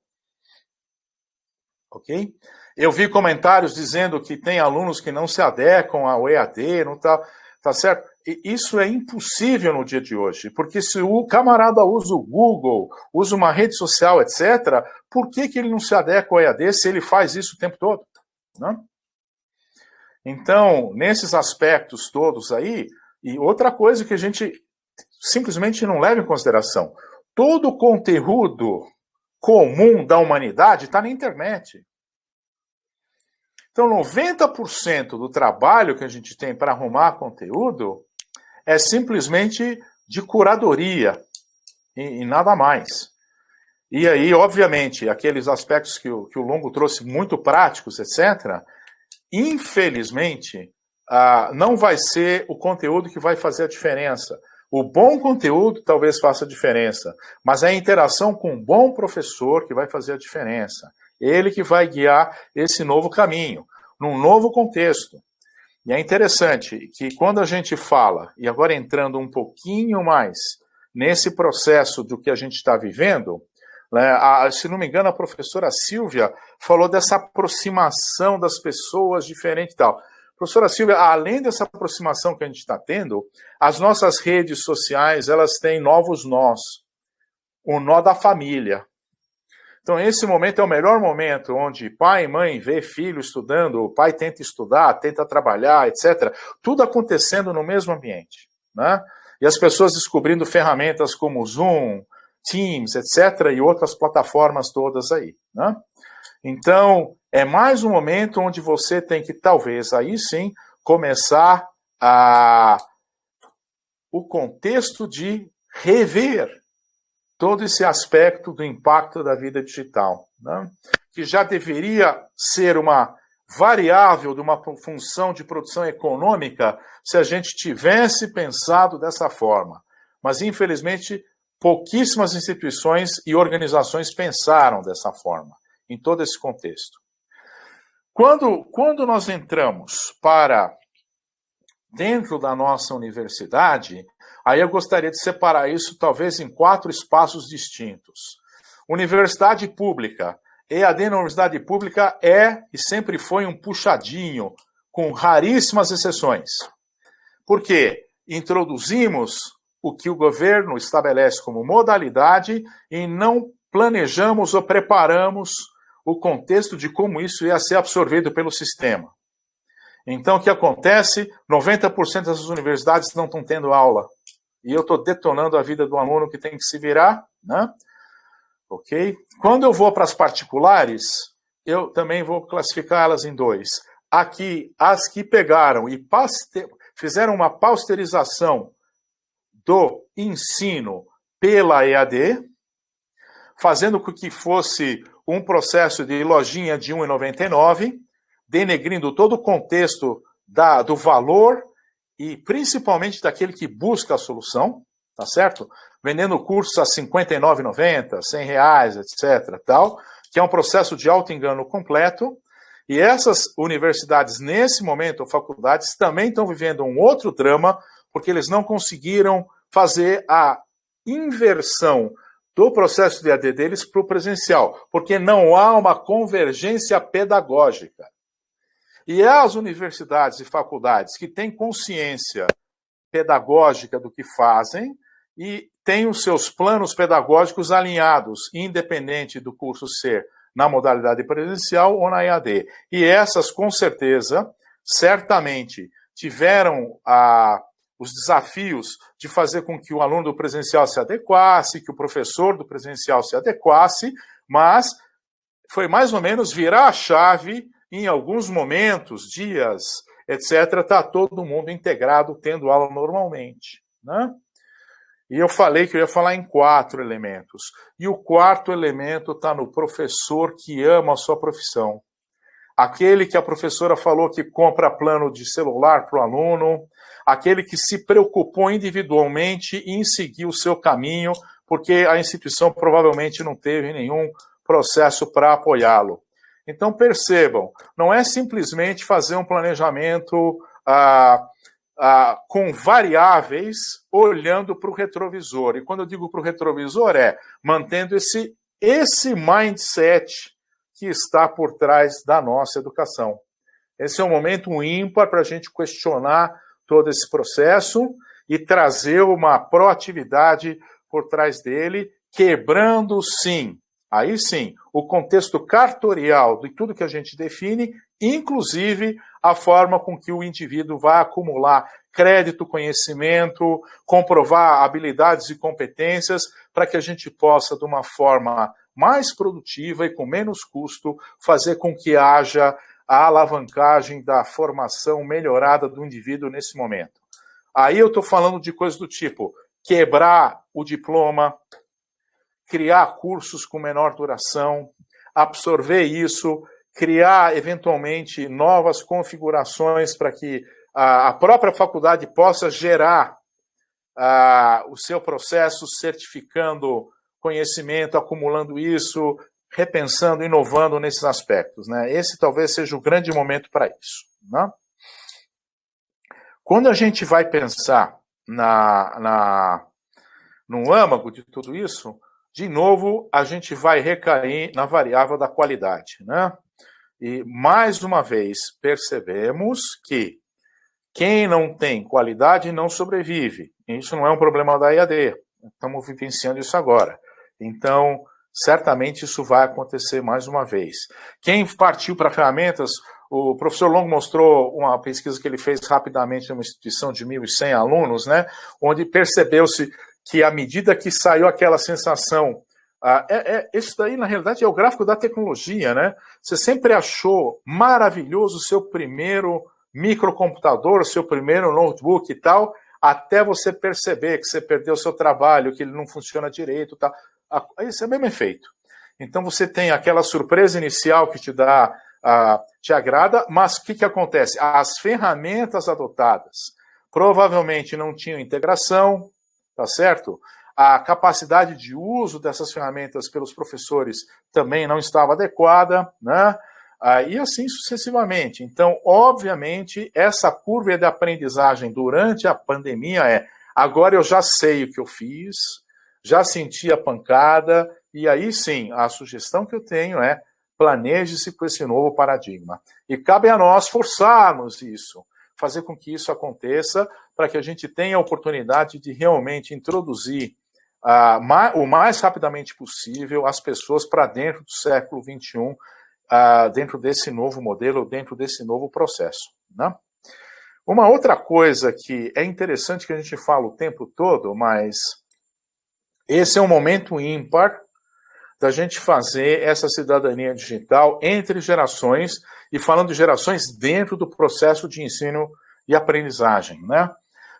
C: Ok? Eu vi comentários dizendo que tem alunos que não se adequam ao EAD, não tá certo? E isso é impossível no dia de hoje, porque se o camarada usa o Google, usa uma rede social, etc., por que ele não se adequa ao EAD se ele faz isso o tempo todo? Não? Então, nesses aspectos todos aí, e outra coisa que a gente simplesmente não leva em consideração, todo o conteúdo comum da humanidade está na internet. Então, 90% do trabalho que a gente tem para arrumar conteúdo é simplesmente de curadoria e nada mais. E aí, obviamente, aqueles aspectos que o Longo trouxe muito práticos, etc., infelizmente, não vai ser o conteúdo que vai fazer a diferença. O bom conteúdo talvez faça a diferença, mas é a interação com um bom professor que vai fazer a diferença. Ele que vai guiar esse novo caminho, num novo contexto. E é interessante que quando a gente fala, e agora entrando um pouquinho mais nesse processo do que a gente está vivendo, né, se não me engano, a professora Silvia falou dessa aproximação das pessoas diferente e tal. Professora Silvia, além dessa aproximação que a gente está tendo, as nossas redes sociais, elas têm novos nós. O nó da família. Então, esse momento é o melhor momento, onde pai e mãe vê filho estudando, o pai tenta estudar, tenta trabalhar, etc. Tudo acontecendo no mesmo ambiente, né? E as pessoas descobrindo ferramentas como Zoom, Teams, etc., e outras plataformas todas aí, né? Então, é mais um momento onde você tem que, talvez, aí sim, começar o contexto de rever todo esse aspecto do impacto da vida digital, né? Que já deveria ser uma variável de uma função de produção econômica se a gente tivesse pensado dessa forma. Mas, infelizmente, pouquíssimas instituições e organizações pensaram dessa forma, em todo esse contexto. Quando nós entramos para dentro da nossa universidade, aí eu gostaria de separar isso talvez em 4 espaços distintos. Universidade pública. EAD na universidade pública é e sempre foi um puxadinho, com raríssimas exceções. Por quê? Introduzimos o que o governo estabelece como modalidade e não planejamos ou preparamos o contexto de como isso ia ser absorvido pelo sistema. Então, o que acontece? 90% das universidades não estão tendo aula. E eu estou detonando a vida do aluno que tem que se virar, né? Ok? Quando eu vou para as particulares, eu também vou classificar elas em 2. Aqui, as que pegaram e fizeram uma pasteurização do ensino pela EAD, fazendo com que fosse um processo de lojinha de R$ 1,99, denegrindo todo o contexto do valor e principalmente daquele que busca a solução, tá certo? Vendendo cursos a R$ 59,90, R$ 100, etc., tal, que é um processo de auto-engano completo. E essas universidades, nesse momento, ou faculdades, também estão vivendo um outro drama, porque eles não conseguiram fazer a inversão do processo de AD deles para o presencial, porque não há uma convergência pedagógica. E as universidades e faculdades que têm consciência pedagógica do que fazem e têm os seus planos pedagógicos alinhados, independente do curso ser na modalidade presencial ou na EAD. E essas, com certeza, certamente tiveram os desafios de fazer com que o aluno do presencial se adequasse, que o professor do presencial se adequasse, mas foi mais ou menos virar a chave em alguns momentos, dias, etc., está todo mundo integrado, tendo aula normalmente, né? E eu falei que eu ia falar em 4 elementos. E o 4º elemento está no professor que ama a sua profissão. Aquele que a professora falou que compra plano de celular para o aluno, aquele que se preocupou individualmente em seguir o seu caminho, porque a instituição provavelmente não teve nenhum processo para apoiá-lo. Então, percebam, não é simplesmente fazer um planejamento com variáveis olhando para o retrovisor. E quando eu digo para o retrovisor, mantendo esse mindset que está por trás da nossa educação. Esse é um momento ímpar para a gente questionar todo esse processo e trazer uma proatividade por trás dele, quebrando, sim, aí sim, o contexto cartorial de tudo que a gente define, inclusive a forma com que o indivíduo vai acumular crédito, conhecimento, comprovar habilidades e competências para que a gente possa, de uma forma mais produtiva e com menos custo, fazer com que haja a alavancagem da formação melhorada do indivíduo nesse momento. Aí eu estou falando de coisas do tipo quebrar o diploma, criar cursos com menor duração, absorver isso, criar, eventualmente, novas configurações para que a própria faculdade possa gerar o seu processo, certificando conhecimento, acumulando isso, repensando, inovando nesses aspectos, né? Esse talvez seja o grande momento para isso, né? Quando a gente vai pensar no âmago de tudo isso, de novo, a gente vai recair na variável da qualidade, né? E, mais uma vez, percebemos que quem não tem qualidade não sobrevive. Isso não é um problema da EAD. Estamos vivenciando isso agora. Então, certamente isso vai acontecer mais uma vez. Quem partiu para ferramentas, o professor Longo mostrou uma pesquisa que ele fez rapidamente numa instituição de 1.100 alunos, né, onde percebeu-se que à medida que saiu aquela sensação, isso daí na realidade é o gráfico da tecnologia, né? Você sempre achou maravilhoso o seu primeiro microcomputador, o seu primeiro notebook e tal, até você perceber que você perdeu o seu trabalho, que ele não funciona direito, tal. Esse é o mesmo efeito. Então você tem aquela surpresa inicial que te agrada, mas o que acontece? As ferramentas adotadas provavelmente não tinham integração, tá certo? A capacidade de uso dessas ferramentas pelos professores também não estava adequada, né? E assim sucessivamente. Então, obviamente, essa curva de aprendizagem durante a pandemia agora eu já sei o que eu fiz, já senti a pancada, e aí sim, a sugestão que eu tenho é planeje-se com esse novo paradigma. E cabe a nós forçarmos isso, fazer com que isso aconteça, para que a gente tenha a oportunidade de realmente introduzir o mais rapidamente possível as pessoas para dentro do século XXI, dentro desse novo modelo, dentro desse novo processo, né? Uma outra coisa que é interessante que a gente fala o tempo todo, mas esse é um momento ímpar da gente fazer essa cidadania digital entre gerações, e falando de gerações dentro do processo de ensino e aprendizagem, né?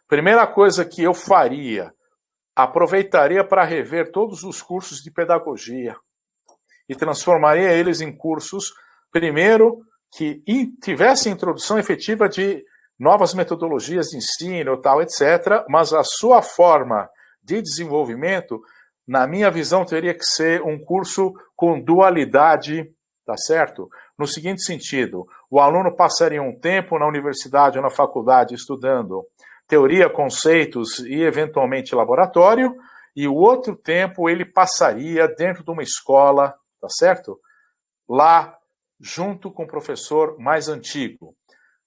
C: Primeira coisa que eu faria, aproveitaria para rever todos os cursos de pedagogia e transformaria eles em cursos, primeiro, que tivessem introdução efetiva de novas metodologias de ensino, tal, etc., mas a sua forma de desenvolvimento, na minha visão, teria que ser um curso com dualidade, tá certo? No seguinte sentido, o aluno passaria um tempo na universidade ou na faculdade estudando teoria, conceitos e, eventualmente, laboratório, e o outro tempo ele passaria dentro de uma escola, tá certo? Lá, junto com o professor mais antigo. O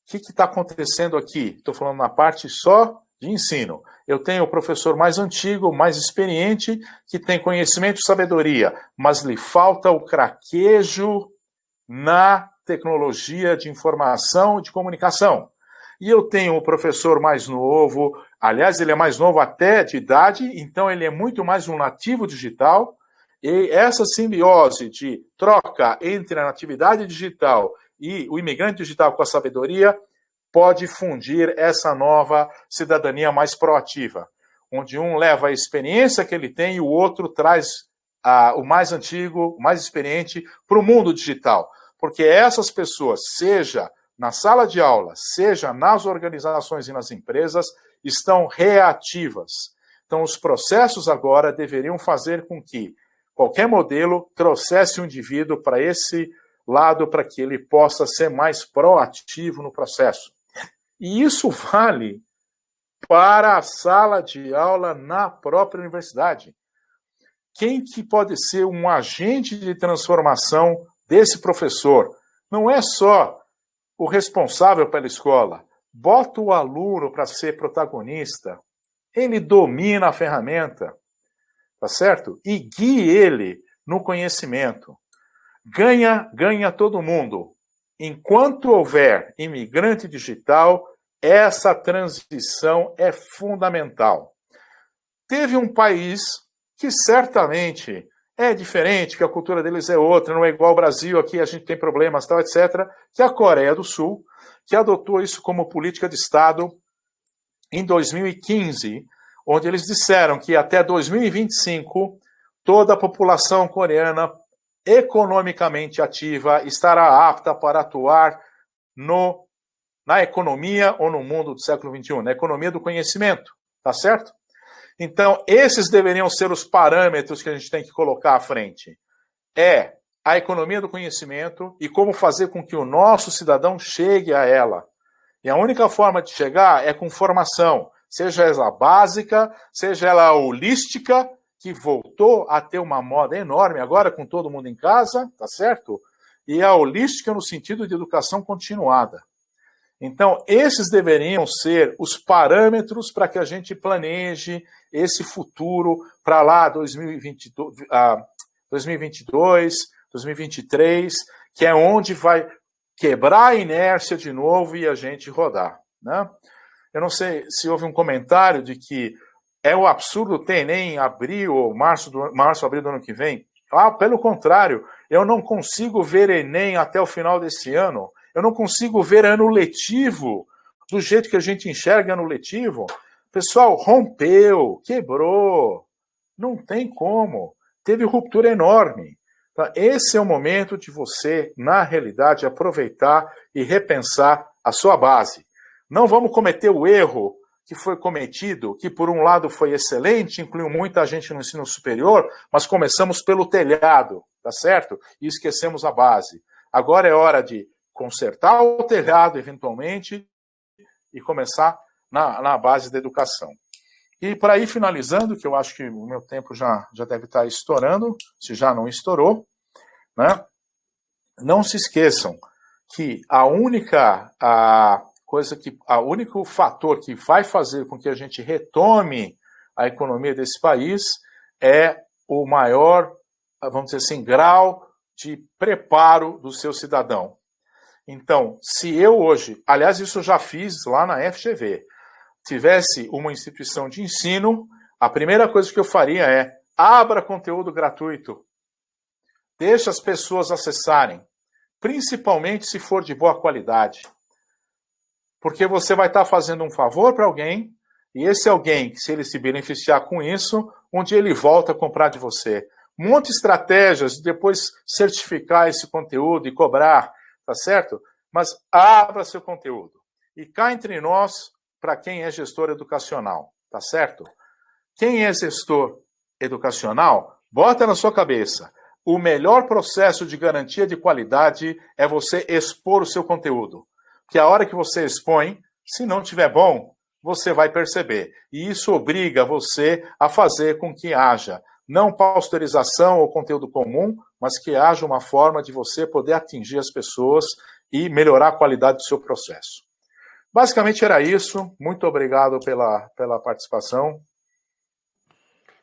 C: que está acontecendo aqui? Estou falando na parte só de ensino. Eu tenho o professor mais antigo, mais experiente, que tem conhecimento e sabedoria, mas lhe falta o craquejo na tecnologia de informação e de comunicação. E eu tenho o professor mais novo, aliás, ele é mais novo até de idade, então ele é muito mais um nativo digital, e essa simbiose de troca entre a natividade digital e o imigrante digital com a sabedoria pode fundir essa nova cidadania mais proativa, onde um leva a experiência que ele tem e o outro traz o mais antigo, o mais experiente para o mundo digital. Porque essas pessoas, seja na sala de aula, seja nas organizações e nas empresas, estão reativas. Então, os processos agora deveriam fazer com que qualquer modelo trouxesse o indivíduo para esse lado, para que ele possa ser mais proativo no processo. E isso vale para a sala de aula na própria universidade. Quem que pode ser um agente de transformação desse professor? Não é só o responsável pela escola. Bota o aluno para ser protagonista. Ele domina a ferramenta, tá certo? E guie ele no conhecimento. Ganha todo mundo. Enquanto houver imigrante digital, essa transição é fundamental. Teve um país que certamente é diferente, que a cultura deles é outra, não é igual ao Brasil, aqui a gente tem problemas, tal, etc., que é a Coreia do Sul, que adotou isso como política de Estado em 2015, onde eles disseram que até 2025 toda a população coreana economicamente ativa estará apta para atuar na economia ou no mundo do século XXI, na economia do conhecimento, tá certo? Então, esses deveriam ser os parâmetros que a gente tem que colocar à frente. É a economia do conhecimento e como fazer com que o nosso cidadão chegue a ela. E a única forma de chegar é com formação, seja ela básica, seja ela holística, que voltou a ter uma moda enorme agora com todo mundo em casa, tá certo? E a holística no sentido de educação continuada. Então, esses deveriam ser os parâmetros para que a gente planeje esse futuro para lá 2022, 2023, que é onde vai quebrar a inércia de novo e a gente rodar, né? Eu não sei se houve um comentário de que é um absurdo ter Enem em abril ou março, abril do ano que vem. Pelo contrário, eu não consigo ver Enem até o final desse ano. Eu não consigo ver ano letivo do jeito que a gente enxerga ano letivo. Pessoal, rompeu, quebrou. Não tem como. Teve ruptura enorme. Então, esse é o momento de você, na realidade, aproveitar e repensar a sua base. Não vamos cometer o erro que foi cometido, que por um lado foi excelente, incluiu muita gente no ensino superior, mas começamos pelo telhado, tá certo? E esquecemos a base. Agora é hora de consertar o telhado, eventualmente, e começar na base da educação. E para ir finalizando, que eu acho que o meu tempo já deve estar estourando, se já não estourou, né? Não se esqueçam que o único fator que vai fazer com que a gente retome a economia desse país é o maior, vamos dizer assim, grau de preparo do seu cidadão. Então, se eu hoje, aliás, isso eu já fiz lá na FGV, tivesse uma instituição de ensino, a primeira coisa que eu faria é abra conteúdo gratuito. Deixe as pessoas acessarem, principalmente se for de boa qualidade. Porque você vai estar fazendo um favor para alguém, e esse alguém, se ele se beneficiar com isso, um dia ele volta a comprar de você. Monte estratégias de depois certificar esse conteúdo e cobrar, tá certo? Mas abra seu conteúdo. E cá entre nós, para quem é gestor educacional, tá certo? Quem é gestor educacional, bota na sua cabeça. O melhor processo de garantia de qualidade é você expor o seu conteúdo. Que a hora que você expõe, se não tiver bom, você vai perceber. E isso obriga você a fazer com que haja não pasteurização ou conteúdo comum, mas que haja uma forma de você poder atingir as pessoas e melhorar a qualidade do seu processo. Basicamente era isso. Muito obrigado pela participação.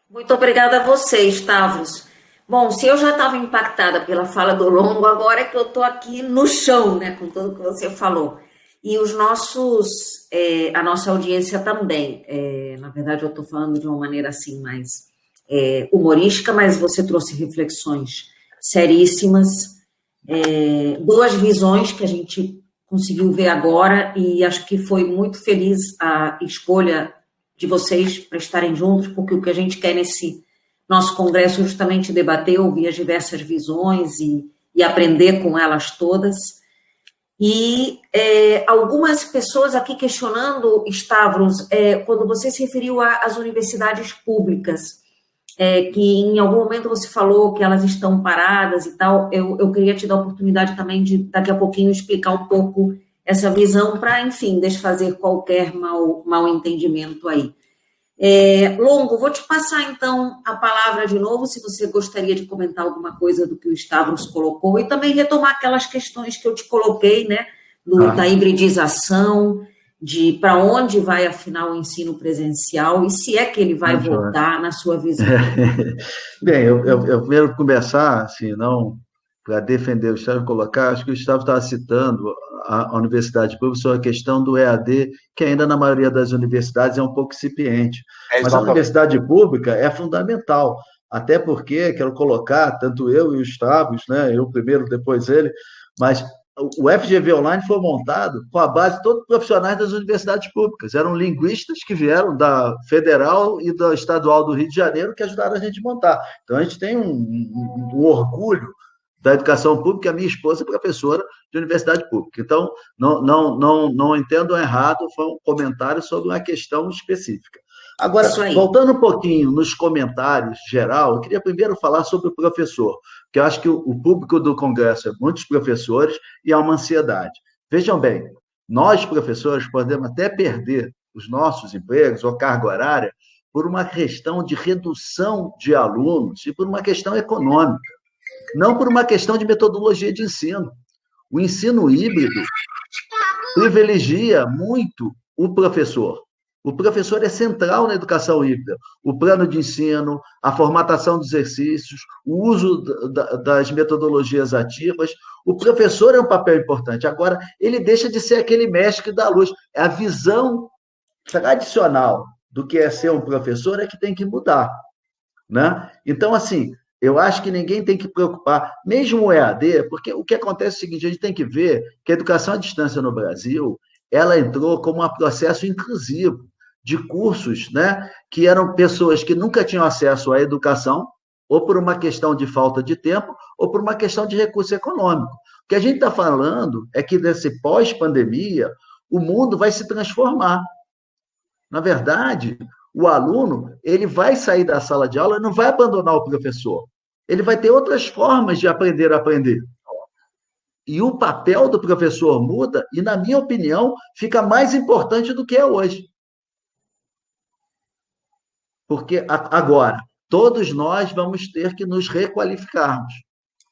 A: Muito obrigada a você, Stavros. Bom, se eu já estava impactada pela fala do Longo, agora é que eu estou aqui no chão, né, com tudo que você falou. E a nossa audiência também. Na verdade, eu estou falando de uma maneira assim mais humorística, mas você trouxe reflexões seríssimas, duas visões que a gente conseguiu ver agora, e acho que foi muito feliz a escolha de vocês para estarem juntos, porque o que a gente quer nesse nosso congresso é justamente debater, ouvir as diversas visões e aprender com elas todas. E algumas pessoas aqui questionando, Stavros, quando você se referiu às universidades públicas, que em algum momento você falou que elas estão paradas e tal, eu queria te dar a oportunidade também de, daqui a pouquinho, explicar um pouco essa visão para, enfim, desfazer qualquer mal entendimento aí. Longo, vou te passar, então, a palavra de novo, se você gostaria de comentar alguma coisa do que o Stavros colocou, e também retomar aquelas questões que eu te coloquei, né, da hibridização, de para onde vai, afinal, o ensino presencial, e se é que ele vai voltar, na sua visão.
B: Bem, eu primeiro começar, assim, não para defender o Stavros, colocar, acho que o Stavros estava citando a universidade pública sobre a questão do EAD, que ainda na maioria das universidades é um pouco incipiente. Mas a universidade pública é fundamental, até porque, quero colocar, tanto eu e o Stavros, né, eu primeiro, depois ele, mas o FGV Online foi montado com a base de todos os profissionais das universidades públicas. Eram linguistas que vieram da Federal e da Estadual do Rio de Janeiro que ajudaram a gente a montar. Então, a gente tem um orgulho da educação pública, a minha esposa é professora de universidade pública. Então, não entendam errado, foi um comentário sobre uma questão específica. Agora, voltando um pouquinho nos comentários geral, eu queria primeiro falar sobre o professor, porque eu acho que o público do Congresso é muitos professores e há uma ansiedade. Vejam bem, nós, professores, podemos até perder os nossos empregos ou carga horária por uma questão de redução de alunos e por uma questão econômica, não por uma questão de metodologia de ensino. O ensino híbrido privilegia muito o professor. O professor é central na educação híbrida. O plano de ensino, a formatação dos exercícios, o uso das metodologias ativas. O professor é um papel importante. Agora, ele deixa de ser aquele mestre da luz. A visão tradicional do que é ser um professor é que tem que mudar, né? Então, assim, eu acho que ninguém tem que preocupar, mesmo o EAD, porque o que acontece é o seguinte, a gente tem que ver que a educação à distância no Brasil, ela entrou como um processo inclusivo de cursos, né, que eram pessoas que nunca tinham acesso à educação, ou por uma questão de falta de tempo, ou por uma questão de recurso econômico. O que a gente está falando é que, nesse pós-pandemia, o mundo vai se transformar. Na verdade, o aluno, ele vai sair da sala de aula e não vai abandonar o professor. Ele vai ter outras formas de aprender a aprender. E o papel do professor muda e, na minha opinião, fica mais importante do que é hoje. Porque agora, todos nós vamos ter que nos requalificarmos.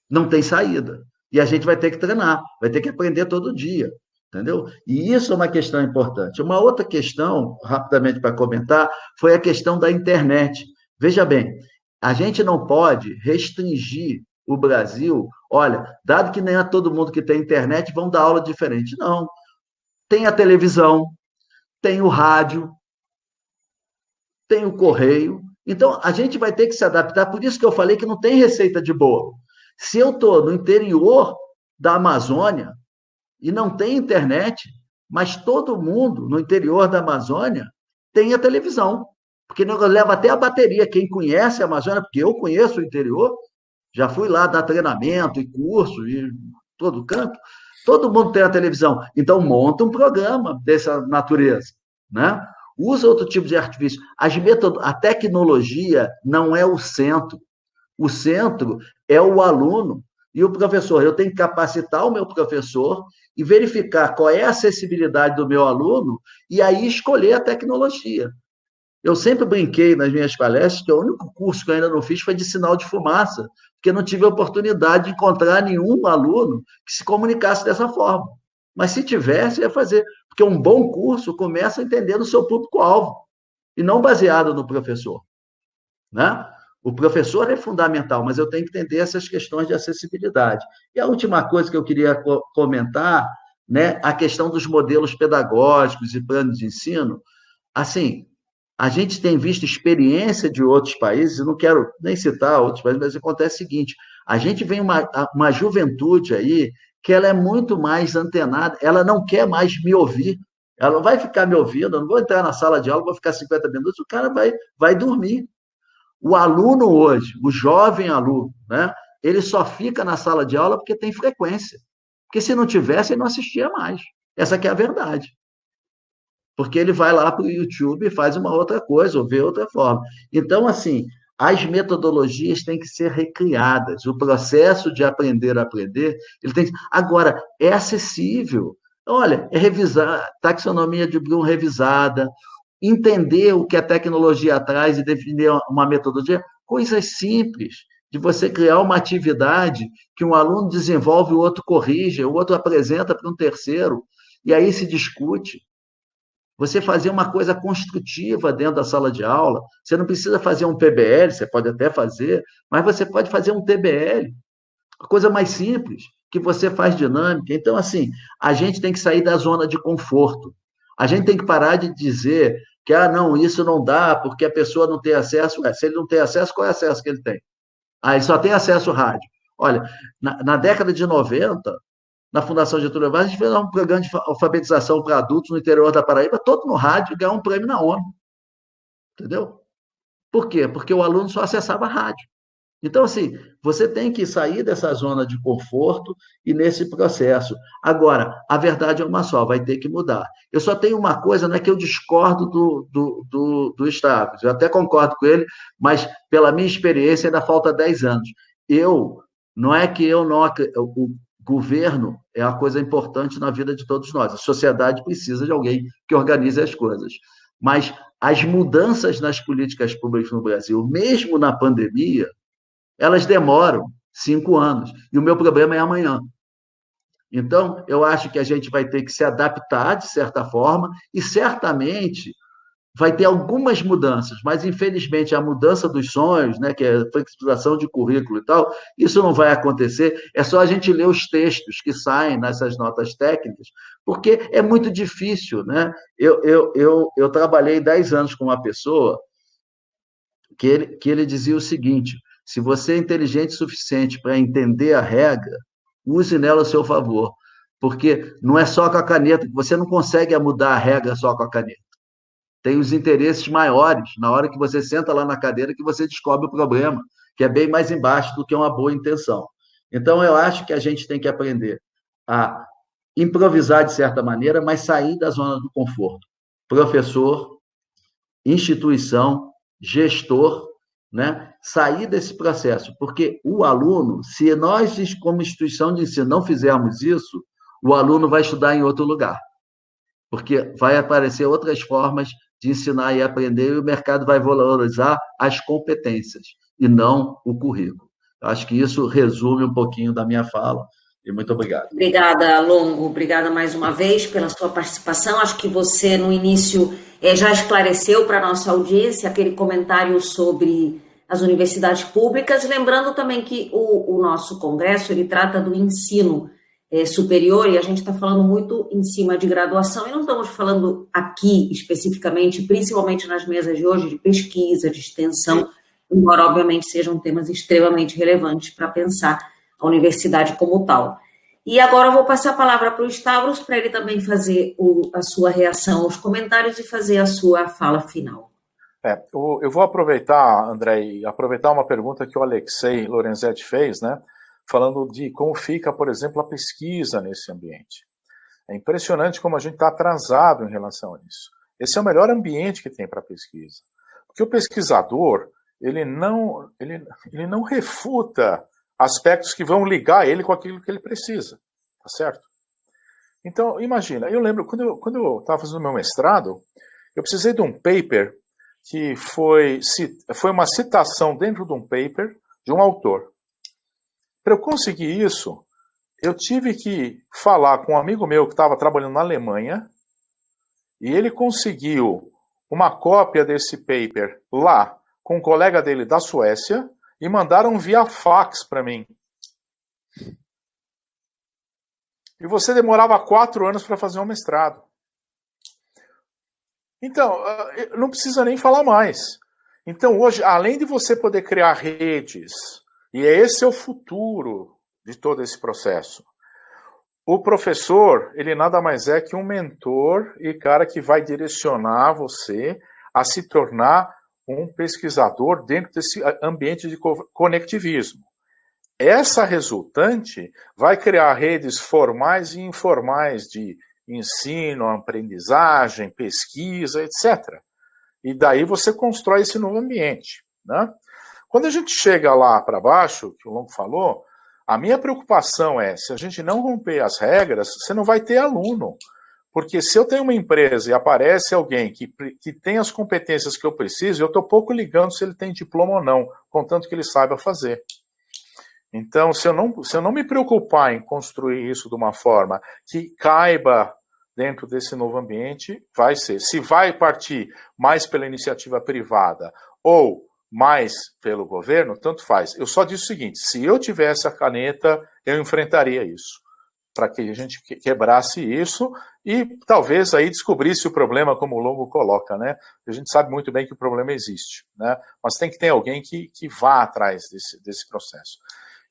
B: Não tem saída. E a gente vai ter que treinar, vai ter que aprender todo dia. Entendeu? E isso é uma questão importante. Uma outra questão, rapidamente para comentar, foi a questão da internet. Veja bem, a gente não pode restringir o Brasil. Olha, dado que nem é todo mundo que tem internet vão dar aula diferente. Não. Tem a televisão, tem o rádio, tem o correio. Então, a gente vai ter que se adaptar. Por isso que eu falei que não tem receita de bolo. Se eu estou no interior da Amazônia, e não tem internet, mas todo mundo no interior da Amazônia tem a televisão, porque leva até a bateria. Quem conhece a Amazônia, porque eu conheço o interior, já fui lá dar treinamento e curso, e todo canto, todo mundo tem a televisão. Então, monta um programa dessa natureza, né? Usa outro tipo de artifício. A tecnologia não é o centro. O centro é o aluno e o professor. Eu tenho que capacitar o meu professor e verificar qual é a acessibilidade do meu aluno e aí escolher a tecnologia. Eu sempre brinquei nas minhas palestras que o único curso que eu ainda não fiz foi de sinal de fumaça, porque não tive a oportunidade de encontrar nenhum aluno que se comunicasse dessa forma. Mas se tivesse, ia fazer. Porque um bom curso começa entendendo o seu público-alvo e não baseado no professor, né? O professor é fundamental, mas eu tenho que entender essas questões de acessibilidade. E a última coisa que eu queria comentar, né, a questão dos modelos pedagógicos e planos de ensino. Assim, a gente tem visto experiência de outros países, não quero nem citar outros países, mas acontece o seguinte, a gente vem uma juventude aí que ela é muito mais antenada, ela não quer mais me ouvir, ela não vai ficar me ouvindo, eu não vou entrar na sala de aula, vou ficar 50 minutos, o cara vai dormir. O aluno hoje, o jovem aluno, né, ele só fica na sala de aula porque tem frequência. Porque se não tivesse, ele não assistia mais. Essa que é a verdade. Porque ele vai lá para o YouTube e faz uma outra coisa, ou vê outra forma. Então, assim, as metodologias têm que ser recriadas. O processo de aprender a aprender, ele tem que... Agora, é acessível. Olha, é revisar, taxonomia de Bloom revisada, entender o que a tecnologia traz e definir uma metodologia, coisas simples, de você criar uma atividade que um aluno desenvolve, o outro corrige, o outro apresenta para um terceiro, e aí se discute. Você fazer uma coisa construtiva dentro da sala de aula, você não precisa fazer um PBL, você pode até fazer, mas você pode fazer um TBL, uma coisa mais simples, que você faz dinâmica. Então, assim, a gente tem que sair da zona de conforto. A gente tem que parar de dizer que, não, isso não dá, porque a pessoa não tem acesso. Se ele não tem acesso, qual é o acesso que ele tem? Ele só tem acesso ao rádio. Olha, na década de 90, na Fundação Getúlio Vargas, a gente fez um programa de alfabetização para adultos no interior da Paraíba, todo no rádio, e ganhou um prêmio na ONU. Entendeu? Por quê? Porque o aluno só acessava rádio. Então, assim, você tem que sair dessa zona de conforto e nesse processo. Agora, a verdade é uma só, vai ter que mudar. Eu só tenho uma coisa, não é que eu discordo do Stavros, eu até concordo com ele, mas pela minha experiência ainda falta 10 anos. Não é que eu não... O governo é uma coisa importante na vida de todos nós. A sociedade precisa de alguém que organize as coisas. Mas as mudanças nas políticas públicas no Brasil, mesmo na pandemia, elas demoram 5 anos. E o meu problema é amanhã. Então, eu acho que a gente vai ter que se adaptar, de certa forma, e certamente vai ter algumas mudanças, mas, infelizmente, a mudança dos sonhos, né, que é a flexibilização de currículo e tal, isso não vai acontecer. É só a gente ler os textos que saem nessas notas técnicas, porque é muito difícil. Né? Eu trabalhei 10 anos com uma pessoa que ele dizia o seguinte: se você é inteligente o suficiente para entender a regra, use nela a seu favor, porque não é só com a caneta, você não consegue mudar a regra só com a caneta. Tem os interesses maiores, na hora que você senta lá na cadeira, que você descobre o problema, que é bem mais embaixo do que uma boa intenção. Então, eu acho que a gente tem que aprender a improvisar de certa maneira, mas sair da zona do conforto. Professor, instituição, gestor, né? Sair desse processo, porque o aluno, se nós, como instituição de ensino, não fizermos isso, o aluno vai estudar em outro lugar, porque vai aparecer outras formas de ensinar e aprender, e o mercado vai valorizar as competências, e não o currículo. Eu acho que isso resume um pouquinho da minha fala, e muito obrigado.
A: Obrigada, Longo. Obrigada mais uma vez pela sua participação. Acho que você, no início, já esclareceu para a nossa audiência aquele comentário sobre as universidades públicas, lembrando também que o nosso congresso, ele trata do ensino superior, e a gente está falando muito em cima de graduação, e não estamos falando aqui especificamente, principalmente nas mesas de hoje, de pesquisa, de extensão, embora obviamente sejam temas extremamente relevantes para pensar a universidade como tal. E agora eu vou passar a palavra para o Stavros, para ele também fazer a sua reação aos comentários e fazer a sua fala final.
C: Eu vou aproveitar, André, aproveitar uma pergunta que o Alexei Lorenzetti fez, né? Falando de como fica, por exemplo, a pesquisa nesse ambiente. É impressionante como a gente está atrasado em relação a isso. Esse é o melhor ambiente que tem para pesquisa. Porque o pesquisador, ele não refuta aspectos que vão ligar ele com aquilo que ele precisa, tá certo? Então, imagina, eu lembro, quando eu estava fazendo meu mestrado, eu precisei de um paper que foi uma citação dentro de um paper de um autor. Para eu conseguir isso, eu tive que falar com um amigo meu que estava trabalhando na Alemanha, e ele conseguiu uma cópia desse paper lá com um colega dele da Suécia, e mandaram via fax para mim. E você demorava 4 anos para fazer um mestrado. Então, não precisa nem falar mais. Então, hoje, além de você poder criar redes, e esse é o futuro de todo esse processo, o professor, ele nada mais é que um mentor e cara que vai direcionar você a se tornar um pesquisador dentro desse ambiente de conectivismo. Essa resultante vai criar redes formais e informais de ensino, aprendizagem, pesquisa, etc. E daí você constrói esse novo ambiente. Né? Quando a gente chega lá para baixo, que o Longo falou, a minha preocupação é, se a gente não romper as regras, você não vai ter aluno. Porque se eu tenho uma empresa e aparece alguém que tem as competências que eu preciso, eu estou pouco ligando se ele tem diploma ou não, contanto que ele saiba fazer. Então, se eu não me preocupar em construir isso de uma forma que caiba dentro desse novo ambiente, vai ser. Se vai partir mais pela iniciativa privada ou mais pelo governo, tanto faz. Eu só disse o seguinte, se eu tivesse a caneta, eu enfrentaria isso, para que a gente quebrasse isso e talvez aí descobrisse o problema, como o Longo coloca, né? A gente sabe muito bem que o problema existe, né? Mas tem que ter alguém que vá atrás desse processo.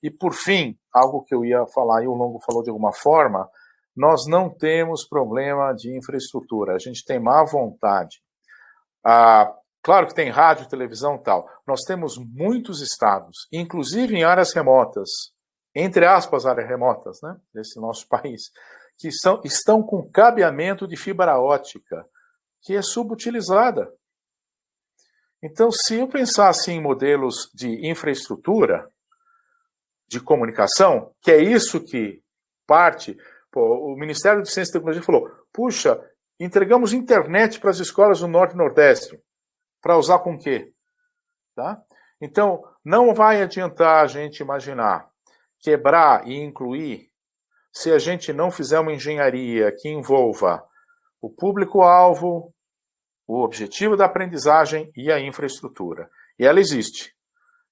C: E, por fim, algo que eu ia falar, e o Longo falou de alguma forma, nós não temos problema de infraestrutura, a gente tem má vontade. Claro que tem rádio, televisão e tal. Nós temos muitos estados, inclusive em áreas remotas, entre aspas, áreas remotas, né, desse nosso país, que estão com cabeamento de fibra ótica, que é subutilizada. Então, se eu pensasse em modelos de infraestrutura, de comunicação, que é isso que parte... Pô, o Ministério de Ciência e Tecnologia falou, puxa, entregamos internet para as escolas do Norte e Nordeste. Para usar com o quê? Tá? Então, não vai adiantar a gente imaginar quebrar e incluir se a gente não fizer uma engenharia que envolva o público-alvo, o objetivo da aprendizagem e a infraestrutura. E ela existe.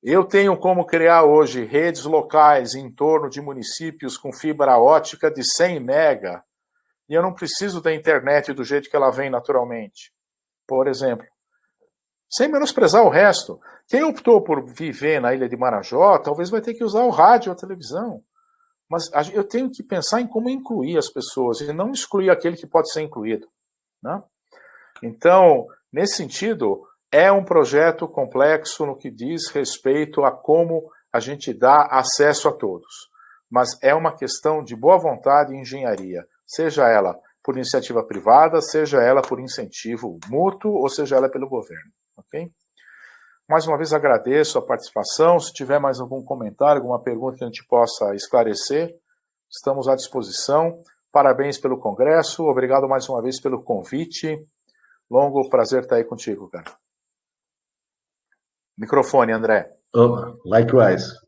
C: Eu tenho como criar hoje redes locais em torno de municípios com fibra ótica de 100 mega e eu não preciso da internet do jeito que ela vem naturalmente. Por exemplo. Sem menosprezar o resto. Quem optou por viver na Ilha de Marajó, talvez vai ter que usar o rádio ou a televisão. Mas eu tenho que pensar em como incluir as pessoas e não excluir aquele que pode ser incluído. Né? Então, nesse sentido, é um projeto complexo no que diz respeito a como a gente dá acesso a todos. Mas é uma questão de boa vontade e engenharia, seja ela por iniciativa privada, seja ela por incentivo mútuo, ou seja ela pelo governo. Ok? Mais uma vez agradeço a participação. Se tiver mais algum comentário, alguma pergunta que a gente possa esclarecer, estamos à disposição. Parabéns pelo congresso, obrigado mais uma vez pelo convite. Longo prazer estar aí contigo, cara. Microfone, André.
B: Likewise.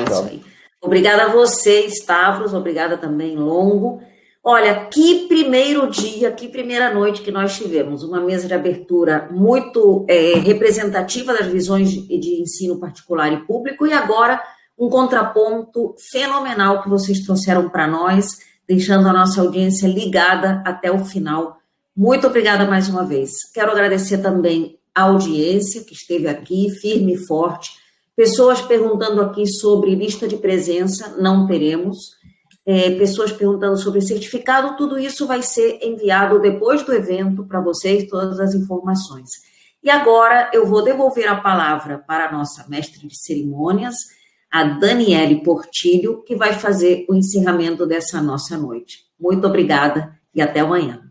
A: Isso aí. Obrigada a você, Stavros, obrigada também, Longo. Olha, que primeiro dia, que primeira noite que nós tivemos. Uma mesa de abertura muito representativa das visões de ensino particular e público, e agora um contraponto fenomenal que vocês trouxeram para nós, deixando a nossa audiência ligada até o final. Muito obrigada mais uma vez. Quero agradecer também a audiência que esteve aqui, firme e forte. Pessoas perguntando aqui sobre lista de presença, não teremos. Pessoas perguntando sobre certificado, tudo isso vai ser enviado depois do evento para vocês, todas as informações. E agora eu vou devolver a palavra para a nossa mestre de cerimônias, a Daniele Portilho, que vai fazer o encerramento dessa nossa noite. Muito obrigada e até amanhã.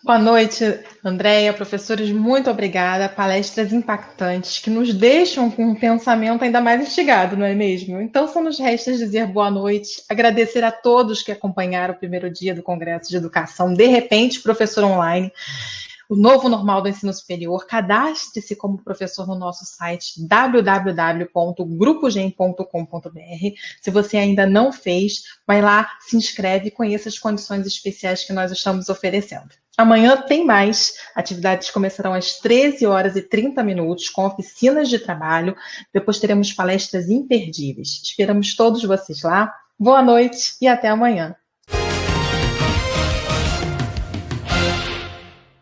D: Boa noite, Andréia, professores, muito obrigada. Palestras impactantes que nos deixam com um pensamento ainda mais instigado, não é mesmo? Então, só nos resta dizer boa noite, agradecer a todos que acompanharam o primeiro dia do Congresso de Educação, de repente, professor online, o novo normal do ensino superior. Cadastre-se como professor no nosso site www.grupogem.com.br. Se você ainda não fez, vai lá, se inscreve e conheça as condições especiais que nós estamos oferecendo. Amanhã tem mais. Atividades começarão às 13h30, com oficinas de trabalho. Depois teremos palestras imperdíveis. Esperamos todos vocês lá. Boa noite e até amanhã.